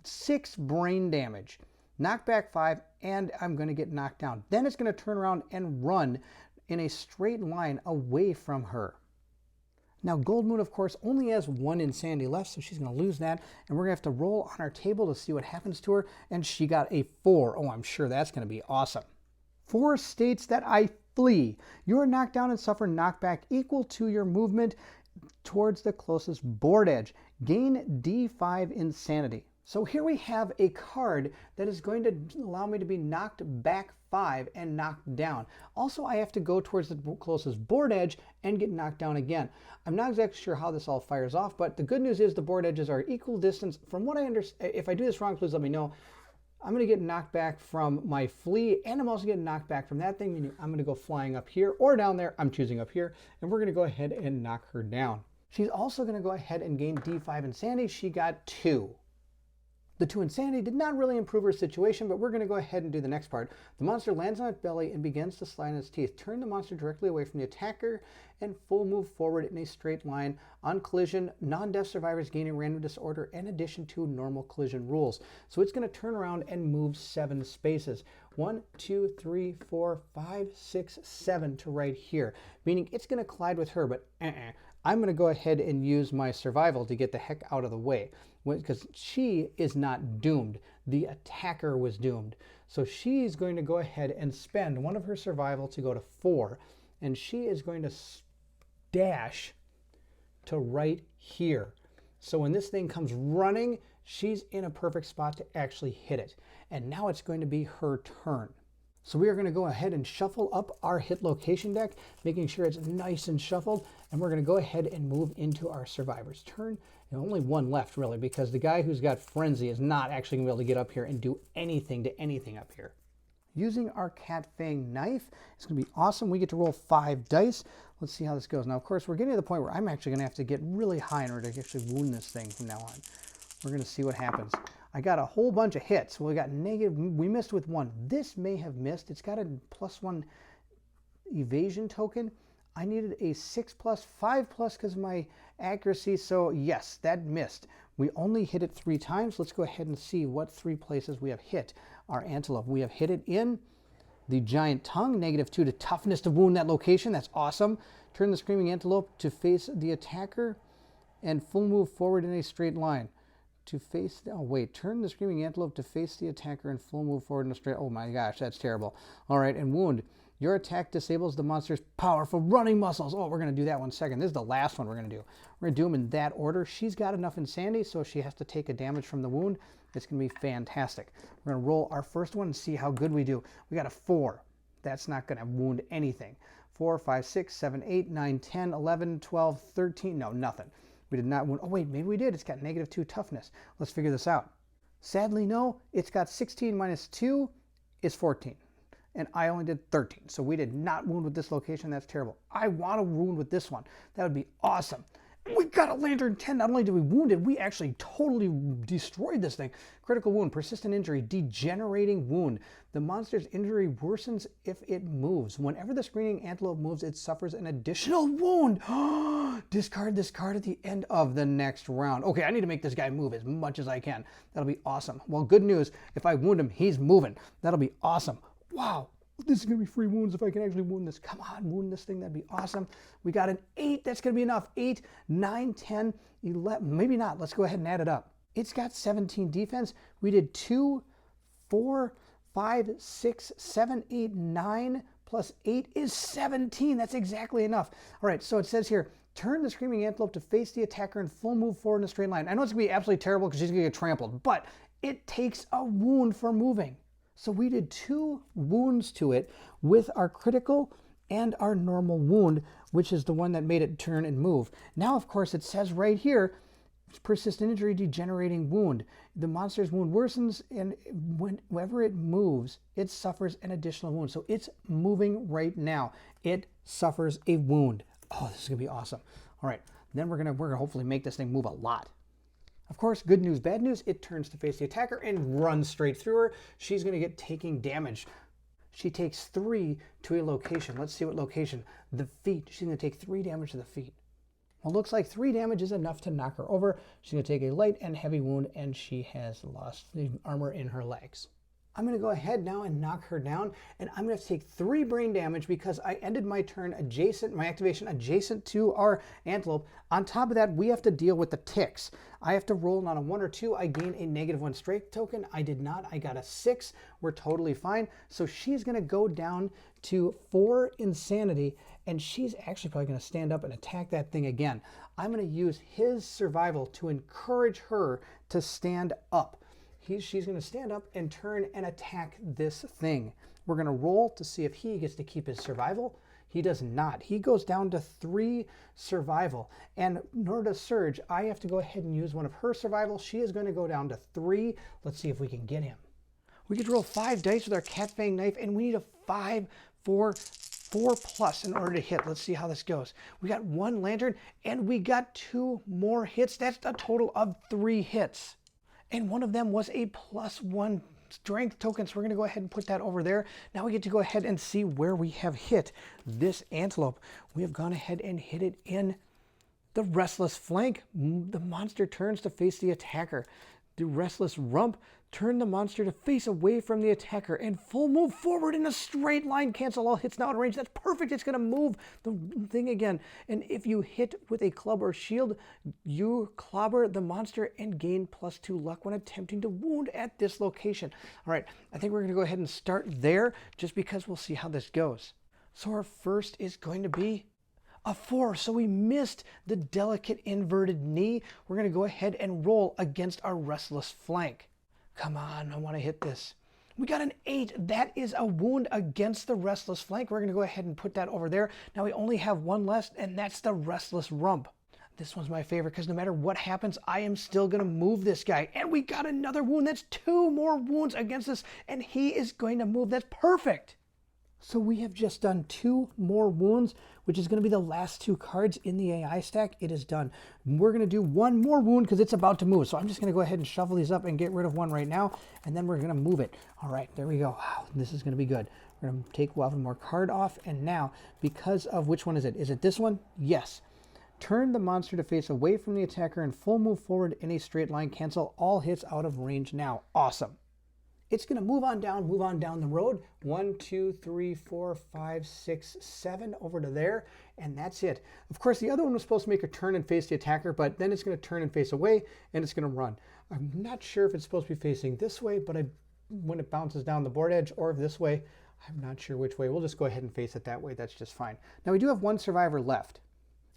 6 brain damage. knock back 5, and I'm going to get knocked down. Then it's going to turn around and run in a straight line away from her. Now, Gold Moon, of course, only has 1 insanity left, so she's going to lose that. And we're going to have to roll on our table to see what happens to her. And she got a 4. Oh, I'm sure that's going to be awesome. 4 states that I flee. You are knocked down and suffer knockback equal to your movement towards the closest board edge. Gain D5 insanity. So here we have a card that is going to allow me to be knocked back 5 and knocked down. Also, I have to go towards the closest board edge and get knocked down again. I'm not exactly sure how this all fires off, but the good news is the board edges are equal distance. From what I understand, if I do this wrong, please let me know. I'm going to get knocked back from my flee, and I'm also getting knocked back from that thing, meaning I'm going to go flying up here or down there. I'm choosing up here, and we're going to go ahead and knock her down. She's also going to go ahead and gain D5 insanity. She got 2. The 2 insanity did not really improve her situation, but we're going to go ahead and do the next part. The monster lands on its belly and begins to slide on its teeth. Turn the monster directly away from the attacker and full move forward in a straight line. On collision, non-death survivors gain a random disorder in addition to normal collision rules. So it's going to turn around and move 7 spaces. 1, 2, 3, 4, 5, 6, 7 to right here, meaning it's going to collide with her, but I'm going to go ahead and use my survival to get the heck out of the way, because she is not doomed. The attacker was doomed. So she's going to go ahead and spend 1 of her survival to go to 4, and she is going to dash to right here. So when this thing comes running, she's in a perfect spot to actually hit it. And now it's going to be her turn. So we are going to go ahead and shuffle up our hit location deck, making sure it's nice and shuffled. And we're going to go ahead and move into our survivor's turn. And only 1 left, really, because the guy who's got Frenzy is not actually going to be able to get up here and do anything to anything up here. Using our Cat Fang knife, it's going to be awesome. We get to roll 5 dice. Let's see how this goes. Now, of course, we're getting to the point where I'm actually going to have to get really high in order to actually wound this thing from now on. We're going to see what happens. I got a whole bunch of hits. We got negative. We missed with 1. This may have missed. It's got a +1 evasion token. I needed a 6+, 5+ because of my accuracy. So yes, that missed. We only hit it 3 times. Let's go ahead and see what 3 places we have hit our Antelope. We have hit it in the Giant Tongue, -2 to toughness to wound that location. That's awesome. Turn the Screaming Antelope to face the attacker and full move forward in a straight line. To face the, oh wait, turn the Screaming Antelope to face the attacker and full move forward in a straight, oh my gosh, that's terrible. All right, and wound. Your attack disables the monster's powerful running muscles. Oh, we're going to do that one second. This is the last one we're going to do. We're going to do them in that order. She's got enough insanity, so if she has to take a damage from the wound, it's going to be fantastic. We're going to roll our first one and see how good we do. We got a 4. That's not going to wound anything. 4, 5, 6, 7, 8, 9, 10, 11, 12, 13. No, nothing. We did not wound. Oh, wait, maybe we did. It's got -2 toughness. Let's figure this out. Sadly, no. It's got 16 minus 2 is 14. And I only did 13. So we did not wound with this location. That's terrible. I want to wound with this one. That would be awesome. We got a Lantern 10. Not only did we wound it, we actually totally destroyed this thing. Critical wound, persistent injury, degenerating wound. The monster's injury worsens if it moves. Whenever the Screaming Antelope moves, it suffers an additional wound. Discard this card at the end of the next round. Okay, I need to make this guy move as much as I can. That'll be awesome. Well, good news. If I wound him, he's moving. That'll be awesome. Wow. This is going to be free wounds if I can actually wound this. Come on, wound this thing. That'd be awesome. We got an 8. That's going to be enough. 8, 9, 10, 11. Maybe not. Let's go ahead and add it up. It's got 17 defense. We did 2, 4, 5, 6, 7, 8, 9 plus 8 is 17. That's exactly enough. All right, so it says here, turn the Screaming Antelope to face the attacker and full move forward in a straight line. I know it's going to be absolutely terrible because she's going to get trampled, but it takes a wound for moving. So we did 2 wounds to it with our critical and our normal wound, which is the one that made it turn and move. Now, of course, it says right here, persistent injury, degenerating wound. The monster's wound worsens, and whenever it moves, it suffers an additional wound. So it's moving right now. It suffers a wound. Oh, this is going to be awesome. All right, then we're gonna hopefully make this thing move a lot. Of course, good news, bad news, it turns to face the attacker and runs straight through her. She's going to get taking damage. She takes 3 to a location. Let's see what location. The feet. She's going to take 3 damage to the feet. Well, looks like 3 damage is enough to knock her over. She's going to take a light and heavy wound, and she has lost the armor in her legs. I'm going to go ahead now and knock her down, and I'm going to take 3 brain damage because I ended my turn adjacent, my activation adjacent to our Antelope. On top of that, we have to deal with the ticks. I have to roll on a 1 or 2. I gain a -1 strength token. I did not. I got a 6. We're totally fine. So she's going to go down to 4 insanity, and she's actually probably going to stand up and attack that thing again. I'm going to use his survival to encourage her to stand up. She's going to stand up and turn and attack this thing. We're going to roll to see if he gets to keep his survival. He does not. He goes down to 3 survival. And in order to surge, I have to go ahead and use one of her survival. She is going to go down to 3. Let's see if we can get him. We get to roll 5 dice with our cat fang knife, and we need a 5, 4, 4+ in order to hit. Let's see how this goes. We got 1 lantern, and we got 2 more hits. That's a total of 3 hits. And one of them was a +1 strength token, so we're going to go ahead and put that over there. Now we get to go ahead and see where we have hit this Antelope. We have gone ahead and hit it in the restless flank. The monster turns to face the attacker. The restless rump turn the monster to face away from the attacker and full move forward in a straight line. Cancel all hits now at range. That's perfect. It's going to move the thing again. And if you hit with a club or shield, you clobber the monster and gain +2 luck when attempting to wound at this location. All right, I think we're going to go ahead and start there just because we'll see how this goes. So our first is going to be a 4, so we missed the delicate inverted knee. We're going to go ahead and roll against our restless flank. Come on, I want to hit this. We got an 8. That is a wound against the restless flank. We're going to go ahead and put that over there. Now we only have 1 left, and that's the restless rump. This one's my favorite because no matter what happens, I am still going to move this guy. And we got another wound. That's 2 more wounds against us, and he is going to move. That's perfect. So we have just done 2 more wounds, which is going to be the last 2 cards in the AI stack. It is done. We're going to do 1 more wound because it's about to move. So I'm just going to go ahead and shuffle these up and get rid of 1 right now, and then we're going to move it. All right, there we go. Wow, this is going to be good. We're going to take one more card off, and now, because of which one is it? Is it this one? Yes. Turn the monster to face away from the attacker and full move forward in a straight line. Cancel all hits out of range now. Awesome. It's going to move on down the road. 1, 2, 3, 4, 5, 6, 7 over to there, and that's it. Of course, the other one was supposed to make a turn and face the attacker, but then it's going to turn and face away, and it's going to run. I'm not sure if it's supposed to be facing this way, but when it bounces down the board edge, or if this way, I'm not sure which way. We'll just go ahead and face it that way. That's just fine. Now, we do have 1 survivor left,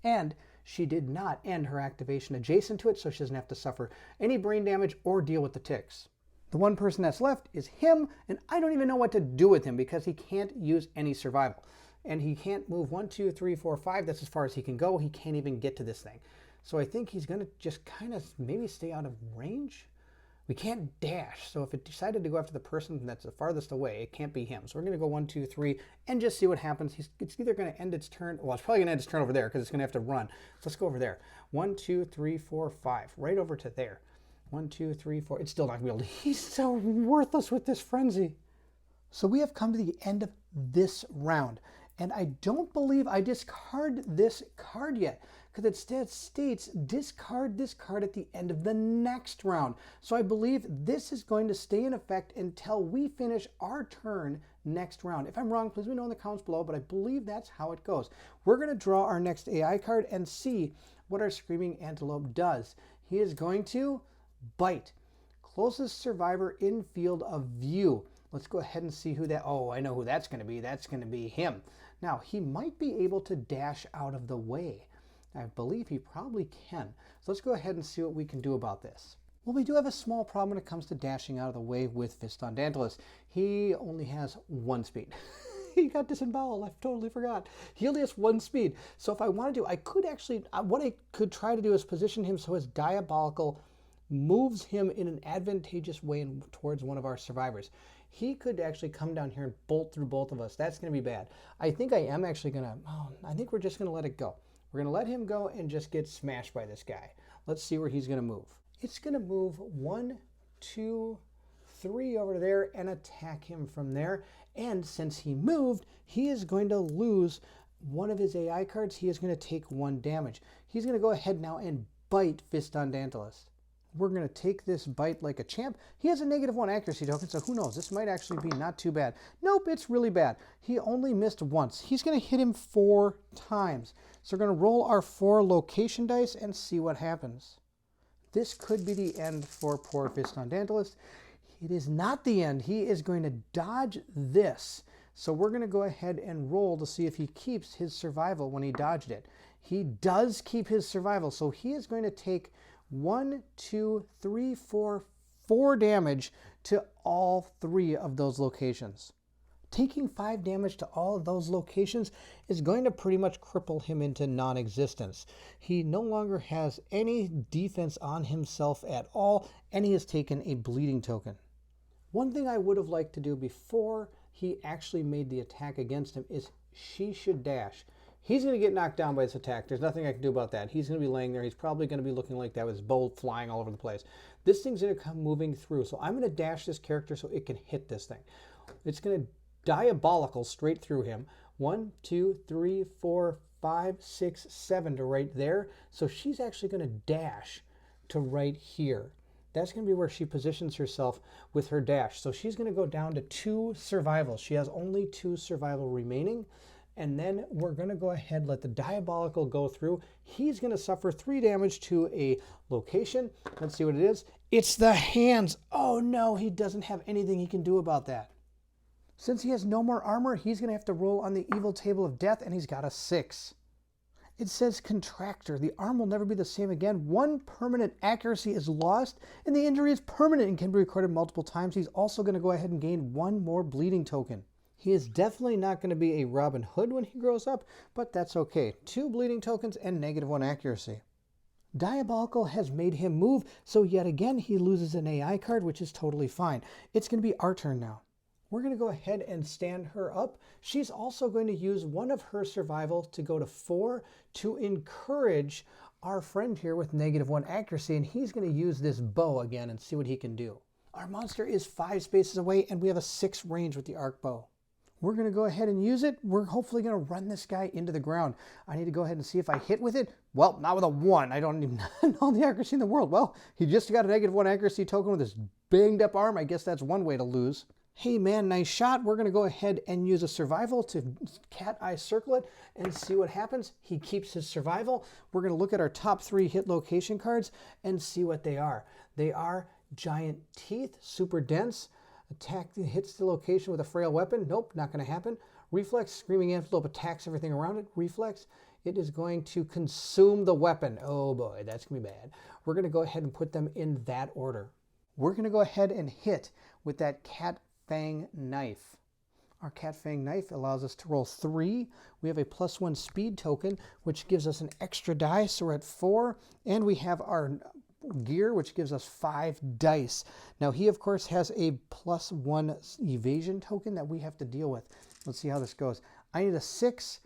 and she did not end her activation adjacent to it, so she doesn't have to suffer any brain damage or deal with the ticks. The one person that's left is him, and I don't even know what to do with him because he can't use any survival. And he can't move 1, 2, 3, 4, 5. That's as far as he can go. He can't even get to this thing. So I think he's going to just kind of maybe stay out of range. We can't dash. So if it decided to go after the person that's the farthest away, it can't be him. So we're going to go 1, 2, 3 and just see what happens. It's either going to end its turn. Well, it's probably going to end its turn over there because it's going to have to run. So let's go over there. 1, 2, 3, 4, 5. Right over to there. 1, 2, 3, 4. It's still not going to be able to. He's so worthless with this frenzy. So we have come to the end of this round. And I don't believe I discard this card yet, because it states discard this card at the end of the next round. So I believe this is going to stay in effect until we finish our turn next round. If I'm wrong, please let me know in the comments below, but I believe that's how it goes. We're going to draw our next AI card and see what our Screaming Antelope does. He is going to bite. Closest survivor in field of view. Let's go ahead and see who that, oh, I know who that's going to be. That's going to be him. Now, he might be able to dash out of the way. I believe he probably can. So let's go ahead and see what we can do about this. Well, we do have a small problem when it comes to dashing out of the way with Fist on Dantalus. He only has 1 speed. He got disemboweled. I totally forgot. He only has 1 speed. So if I wanted to, I could actually, what I could try to do is position him so his diabolical moves him in an advantageous way towards one of our survivors. He could actually come down here and bolt through both of us. That's going to be bad. I think I am actually going to, I think we're just going to let it go. We're going to let him go and just get smashed by this guy. Let's see where he's going to move. It's going to move 1, 2, 3 over there and attack him from there. And since he moved, he is going to lose one of his AI cards. He is going to take 1 damage. He's going to go ahead now and bite Fist on Dantalus. We're going to take this bite like a champ. He has a -1 accuracy token, so who knows? This might actually be not too bad. Nope, it's really bad. He only missed once. He's going to hit him 4 times. So we're going to roll our 4 location dice and see what happens. This could be the end for poor Fistondantolist. It is not the end. He is going to dodge this. So we're going to go ahead and roll to see if he keeps his survival when he dodged it. He does keep his survival, so he is going to take 1, 2, 3, 4 damage to all 3 of those locations. Taking 5 damage to all of those locations is going to pretty much cripple him into non-existence. He no longer has any defense on himself at all, and he has taken a bleeding token. One thing I would have liked to do before he actually made the attack against him is she should dash. He's going to get knocked down by this attack. There's nothing I can do about that. He's going to be laying there. He's probably going to be looking like that with his bow flying all over the place. This thing's going to come moving through. So I'm going to dash this character so it can hit this thing. It's going to diabolical straight through him. 1, 2, 3, 4, 5, 6, 7 to right there. So she's actually going to dash to right here. That's going to be where she positions herself with her dash. So she's going to go down to 2 survival. She has only 2 survival remaining. And then we're going to go ahead and let the diabolical go through. He's going to suffer 3 damage to a location. Let's see what it is. It's the hands. Oh no, he doesn't have anything he can do about that. Since he has no more armor, he's going to have to roll on the evil table of death, and he's got a 6. It says Contractor. The arm will never be the same again. 1 permanent accuracy is lost, and the injury is permanent and can be recorded multiple times. He's also going to go ahead and gain 1 more bleeding token. He is definitely not going to be a Robin Hood when he grows up, but that's okay. 2 bleeding tokens and -1 accuracy. Diabolical has made him move, so yet again he loses an AI card, which is totally fine. It's going to be our turn now. We're going to go ahead and stand her up. She's also going to use 1 of her survival to go to 4 to encourage our friend here with -1 accuracy, and he's going to use this bow again and see what he can do. Our monster is 5 spaces away, and we have a 6 range with the arc bow. We're going to go ahead and use it. We're hopefully going to run this guy into the ground. I need to go ahead and see if I hit with it. Well, not with a 1. I don't even know the accuracy in the world. Well, he just got a -1 accuracy token with his banged up arm. I guess that's one way to lose. Hey man, nice shot. We're going to go ahead and use a survival to cat eye circle it and see what happens. He keeps his survival. We're going to look at our top 3 hit location cards and see what they are. They are Giant Teeth, super dense. Attack hits the location with a frail weapon. Nope, not going to happen. Reflex, Screaming Antelope attacks everything around it. Reflex, it is going to consume the weapon. Oh boy, that's going to be bad. We're going to go ahead and put them in that order. We're going to go ahead and hit with that Cat Fang Knife. Our Cat Fang Knife allows us to roll 3. We have a +1 speed token, which gives us an extra die, so we're at 4. And we have our gear, which gives us 5 dice. Now he, of course, has a +1 evasion token that we have to deal with. Let's see how this goes. I need a 6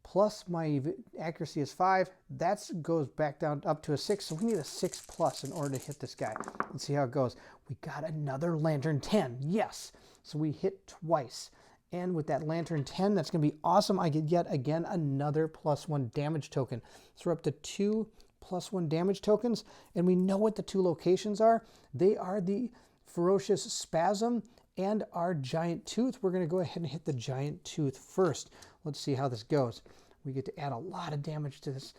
plus my accuracy is 5. That goes back down up to a 6, so we need a 6+ in order to hit this guy. Let's see how it goes. We got another Lantern 10. Yes! So we hit twice. And with that Lantern 10, that's going to be awesome. I get yet again another +1 damage token. So we're up to 2 +1 damage tokens. And we know what the 2 locations are. They are the Ferocious Spasm and our Giant Tooth. We're going to go ahead and hit the Giant Tooth first. Let's see how this goes. We get to add a lot of damage to this.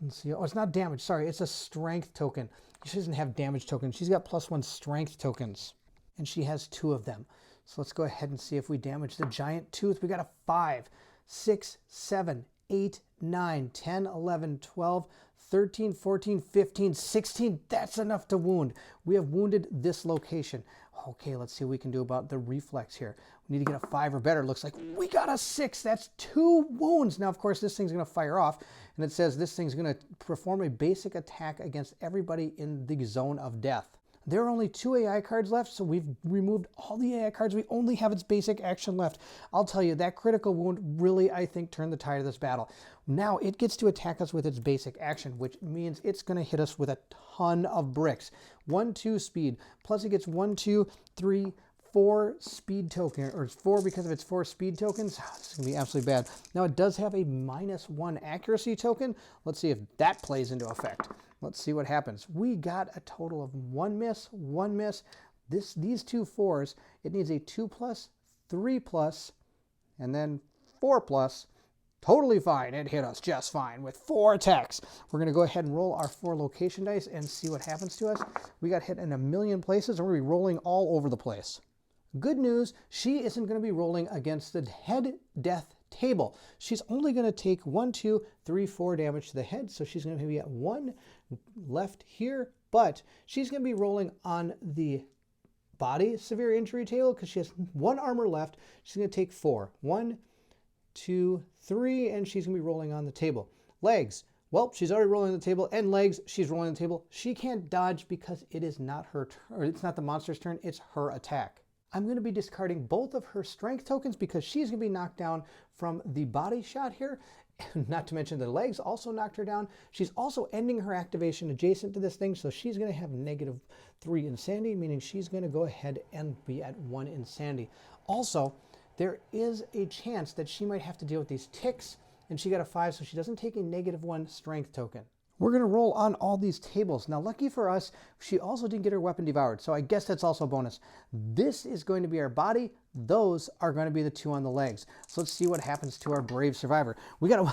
Let's see. Oh, it's not damage. Sorry, it's a strength token. She doesn't have damage tokens. She's got +1 strength tokens. And she has 2 of them. So let's go ahead and see if we damage the Giant Tooth. We got a 5, 6, 7, 8, 9, 10, 11, 12, 13, 14, 15, 16. That's enough to wound. We have wounded this location. Okay, let's see what we can do about the reflex here. We need to get a 5 or better. Looks like we got a 6. That's 2 wounds. Now, of course, this thing's going to fire off, and it says this thing's going to perform a basic attack against everybody in the zone of death. There are only 2 AI cards left, so we've removed all the AI cards. We only have its basic action left. I'll tell you, that critical wound really, I think, turned the tide of this battle. Now, it gets to attack us with its basic action, which means it's going to hit us with a ton of bricks. 1, 2 speed, plus it gets 1, 2, 3, 4 speed token, or 4 because of its 4 speed tokens. This is going to be absolutely bad. Now, it does have a -1 accuracy token. Let's see if that plays into effect. Let's see what happens. We got a total of 1 miss, 1 miss. These 2 4s, it needs a 2+, 3+, and then 4+. Totally fine. It hit us just fine with 4 attacks. We're going to go ahead and roll our 4 location dice and see what happens to us. We got hit in a million places, and we're going to be rolling all over the place. Good news, she isn't going to be rolling against the head death table. She's only going to take 1, 2, 3, 4 damage to the head, so she's going to be at 1 left here, but she's going to be rolling on the body severe injury table because she has 1 armor left. She's going to take 4. 1, 2, 3, and she's going to be rolling on the table. Legs. Well, she's already rolling on the table, and legs, she's rolling on the table. She can't dodge because it is not her turn, or it's not the monster's turn, it's her attack. I'm going to be discarding both of her strength tokens because she's going to be knocked down from the body shot here. Not to mention the legs also knocked her down. She's also ending her activation adjacent to this thing, so she's going to have -3 insanity, meaning she's going to go ahead and be at 1 insanity. Also, there is a chance that she might have to deal with these ticks, and she got a 5, so she doesn't take a -1 strength token. We're going to roll on all these tables. Now, lucky for us, she also didn't get her weapon devoured, so I guess that's also a bonus. This is going to be our body. Those are going to be the 2 on the legs. So let's see what happens to our brave survivor. We got to...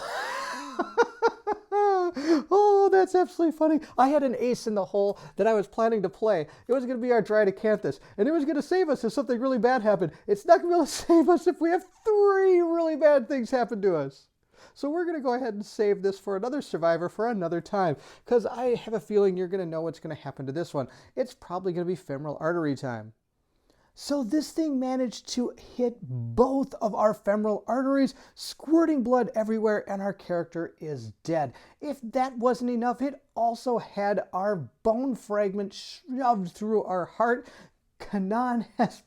Oh, that's absolutely funny. I had an ace in the hole that I was planning to play. It was going to be our Drydacanthus, and it was going to save us if something really bad happened. It's not going to be able to save us if we have 3 really bad things happen to us. So we're going to go ahead and save this for another survivor for another time, because I have a feeling you're going to know what's going to happen to this one. It's probably going to be femoral artery time. So this thing managed to hit both of our femoral arteries, squirting blood everywhere, and our character is dead. If that wasn't enough, it also had our bone fragment shoved through our heart. Kanan has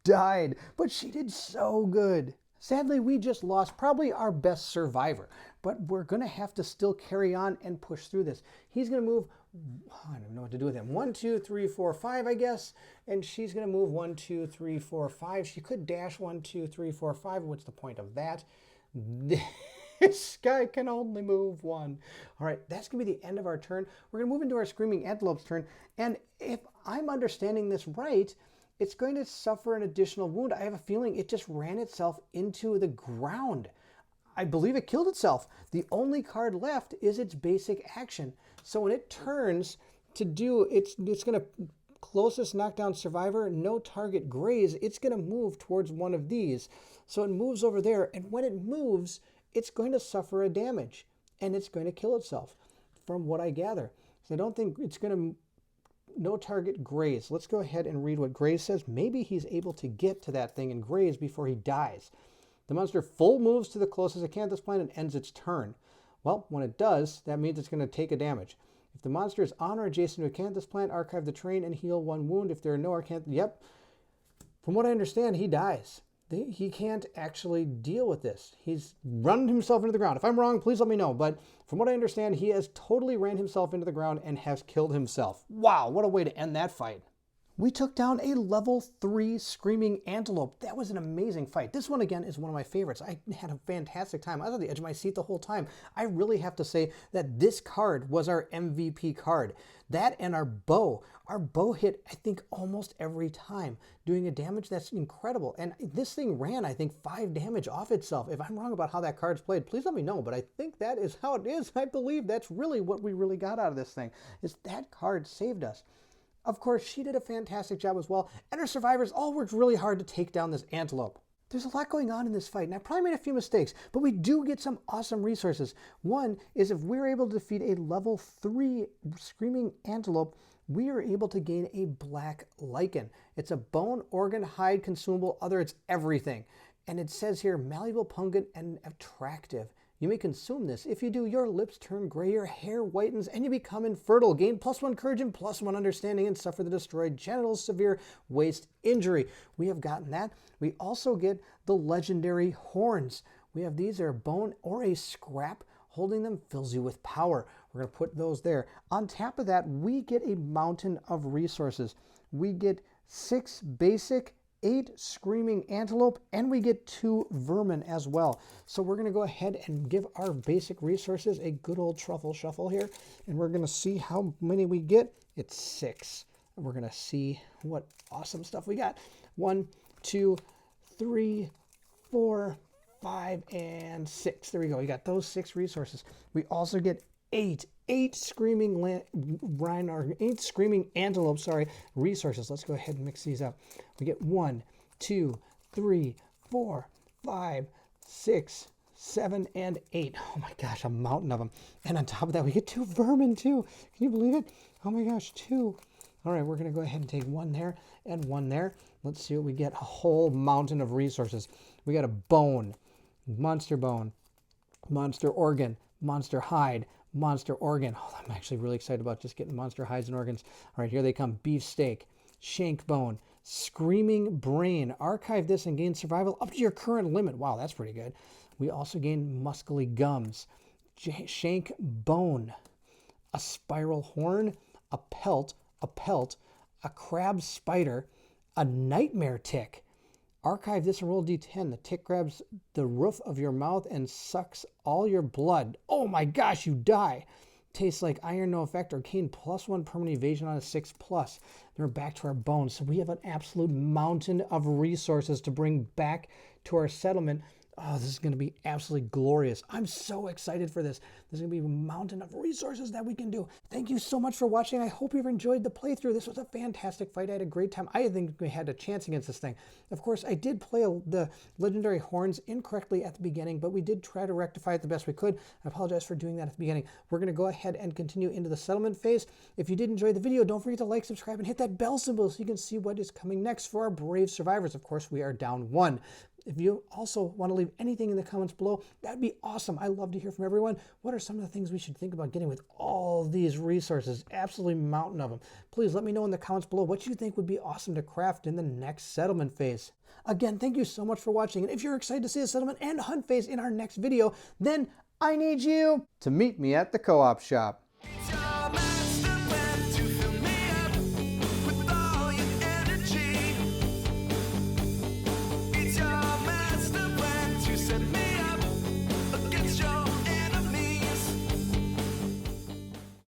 died, but she did so good. Sadly, we just lost probably our best survivor, but we're going to have to still carry on and push through this. He's going to move, I don't know what to do with him, 1, 2, 3, 4, 5, I guess, and she's going to move 1, 2, 3, 4, 5. She could dash 1, 2, 3, 4, 5. What's the point of that? This guy can only move 1. All right, that's going to be the end of our turn. We're going to move into our Screaming Antelope's turn, and if I'm understanding this right, it's going to suffer an additional wound. I have a feeling it just ran itself into the ground. I believe it killed itself. The only card left is its basic action. So when it turns to do, it's going to closest knockdown survivor, no target graze, it's going to move towards one of these. So it moves over there, and when it moves, it's going to suffer a damage, and it's going to kill itself, from what I gather. So I don't think it's going to... No target graze. Let's go ahead and read what graze says. Maybe he's able to get to that thing and graze before he dies. The monster full moves to the closest Acanthus plant and ends its turn. Well, when it does, that means it's going to take a damage. If the monster is on or adjacent to Acanthus plant, archive the terrain and heal 1 wound. If there are no Acanthus... Yep. From what I understand, he dies. He can't actually deal with this. He's run himself into the ground. If I'm wrong, please let me know. But from what I understand, he has totally ran himself into the ground and has killed himself. Wow, what a way to end that fight. We took down a level 3 Screaming Antelope. That was an amazing fight. This one, again, is one of my favorites. I had a fantastic time. I was on the edge of my seat the whole time. I really have to say that this card was our MVP card. That and our bow. Our bow hit, I think, almost every time, doing a damage that's incredible. And this thing ran, I think, 5 damage off itself. If I'm wrong about how that card's played, please let me know. But I think that is how it is. I believe that's really what we really got out of this thing, is that card saved us. Of course, she did a fantastic job as well, and our survivors all worked really hard to take down this antelope. There's a lot going on in this fight, and I probably made a few mistakes, but we do get some awesome resources. One is if we're able to defeat a level 3 Screaming Antelope, we are able to gain a black lichen. It's a bone, organ, hide, consumable, other, it's everything. And it says here, malleable, pungent, and attractive. You may consume this. If you do, your lips turn gray, your hair whitens, and you become infertile. Gain +1 courage and +1 understanding and suffer the destroyed genitals severe waist injury. We have gotten that. We also get the legendary horns. We have these are bone or a scrap. Holding them fills you with power. We're going to put those there. On top of that, we get a mountain of resources. We get 6 basic 8 screaming antelope, and we get 2 vermin as well. So we're going to go ahead and give our basic resources a good old truffle shuffle here, and we're going to see how many we get. It's 6. And we're going to see what awesome stuff we got. 1, 2, 3, 4, 5, and 6. There we go. We got those 6 resources. We also get 8 screaming antelope, resources. Let's go ahead and mix these up. We get 1, 2, 3, 4, 5, 6, 7, and 8. Oh my gosh, a mountain of them. And on top of that, we get 2 vermin too. Can you believe it? Oh my gosh, 2. All right, we're going to go ahead and take 1 there and 1 there. Let's see what we get. A whole mountain of resources. We got a bone, monster organ, monster hide, monster organ. Oh, I'm actually really excited about just getting monster hides and organs. All right, here they come. Beefsteak, shank bone, screaming brain. Archive this and gain survival up to your current limit. Wow, that's pretty good. We also gain muscly gums, shank bone, a spiral horn, a pelt, a crab spider, a nightmare tick. Archive this and roll d10. The tick grabs the roof of your mouth and sucks all your blood. Oh my gosh, you die. Tastes like iron, no effect, or gain +1 permanent evasion on a 6+. Then we're back to our bones. So we have an absolute mountain of resources to bring back to our settlement. Oh, this is going to be absolutely glorious. I'm so excited for this. There's going to be a mountain of resources that we can do. Thank you so much for watching. I hope you've enjoyed the playthrough. This was a fantastic fight. I had a great time. I think we had a chance against this thing. Of course, I did play the legendary horns incorrectly at the beginning, but we did try to rectify it the best we could. I apologize for doing that at the beginning. We're going to go ahead and continue into the settlement phase. If you did enjoy the video, don't forget to like, subscribe, and hit that bell symbol so you can see what is coming next for our brave survivors. Of course, we are down 1. If you also want to leave anything in the comments below, that'd be awesome. I love to hear from everyone. What are some of the things we should think about getting with all these resources? Absolutely mountain of them. Please let me know in the comments below what you think would be awesome to craft in the next settlement phase. Again, thank you so much for watching. And if you're excited to see the settlement and hunt phase in our next video, then I need you to meet me at the co-op shop.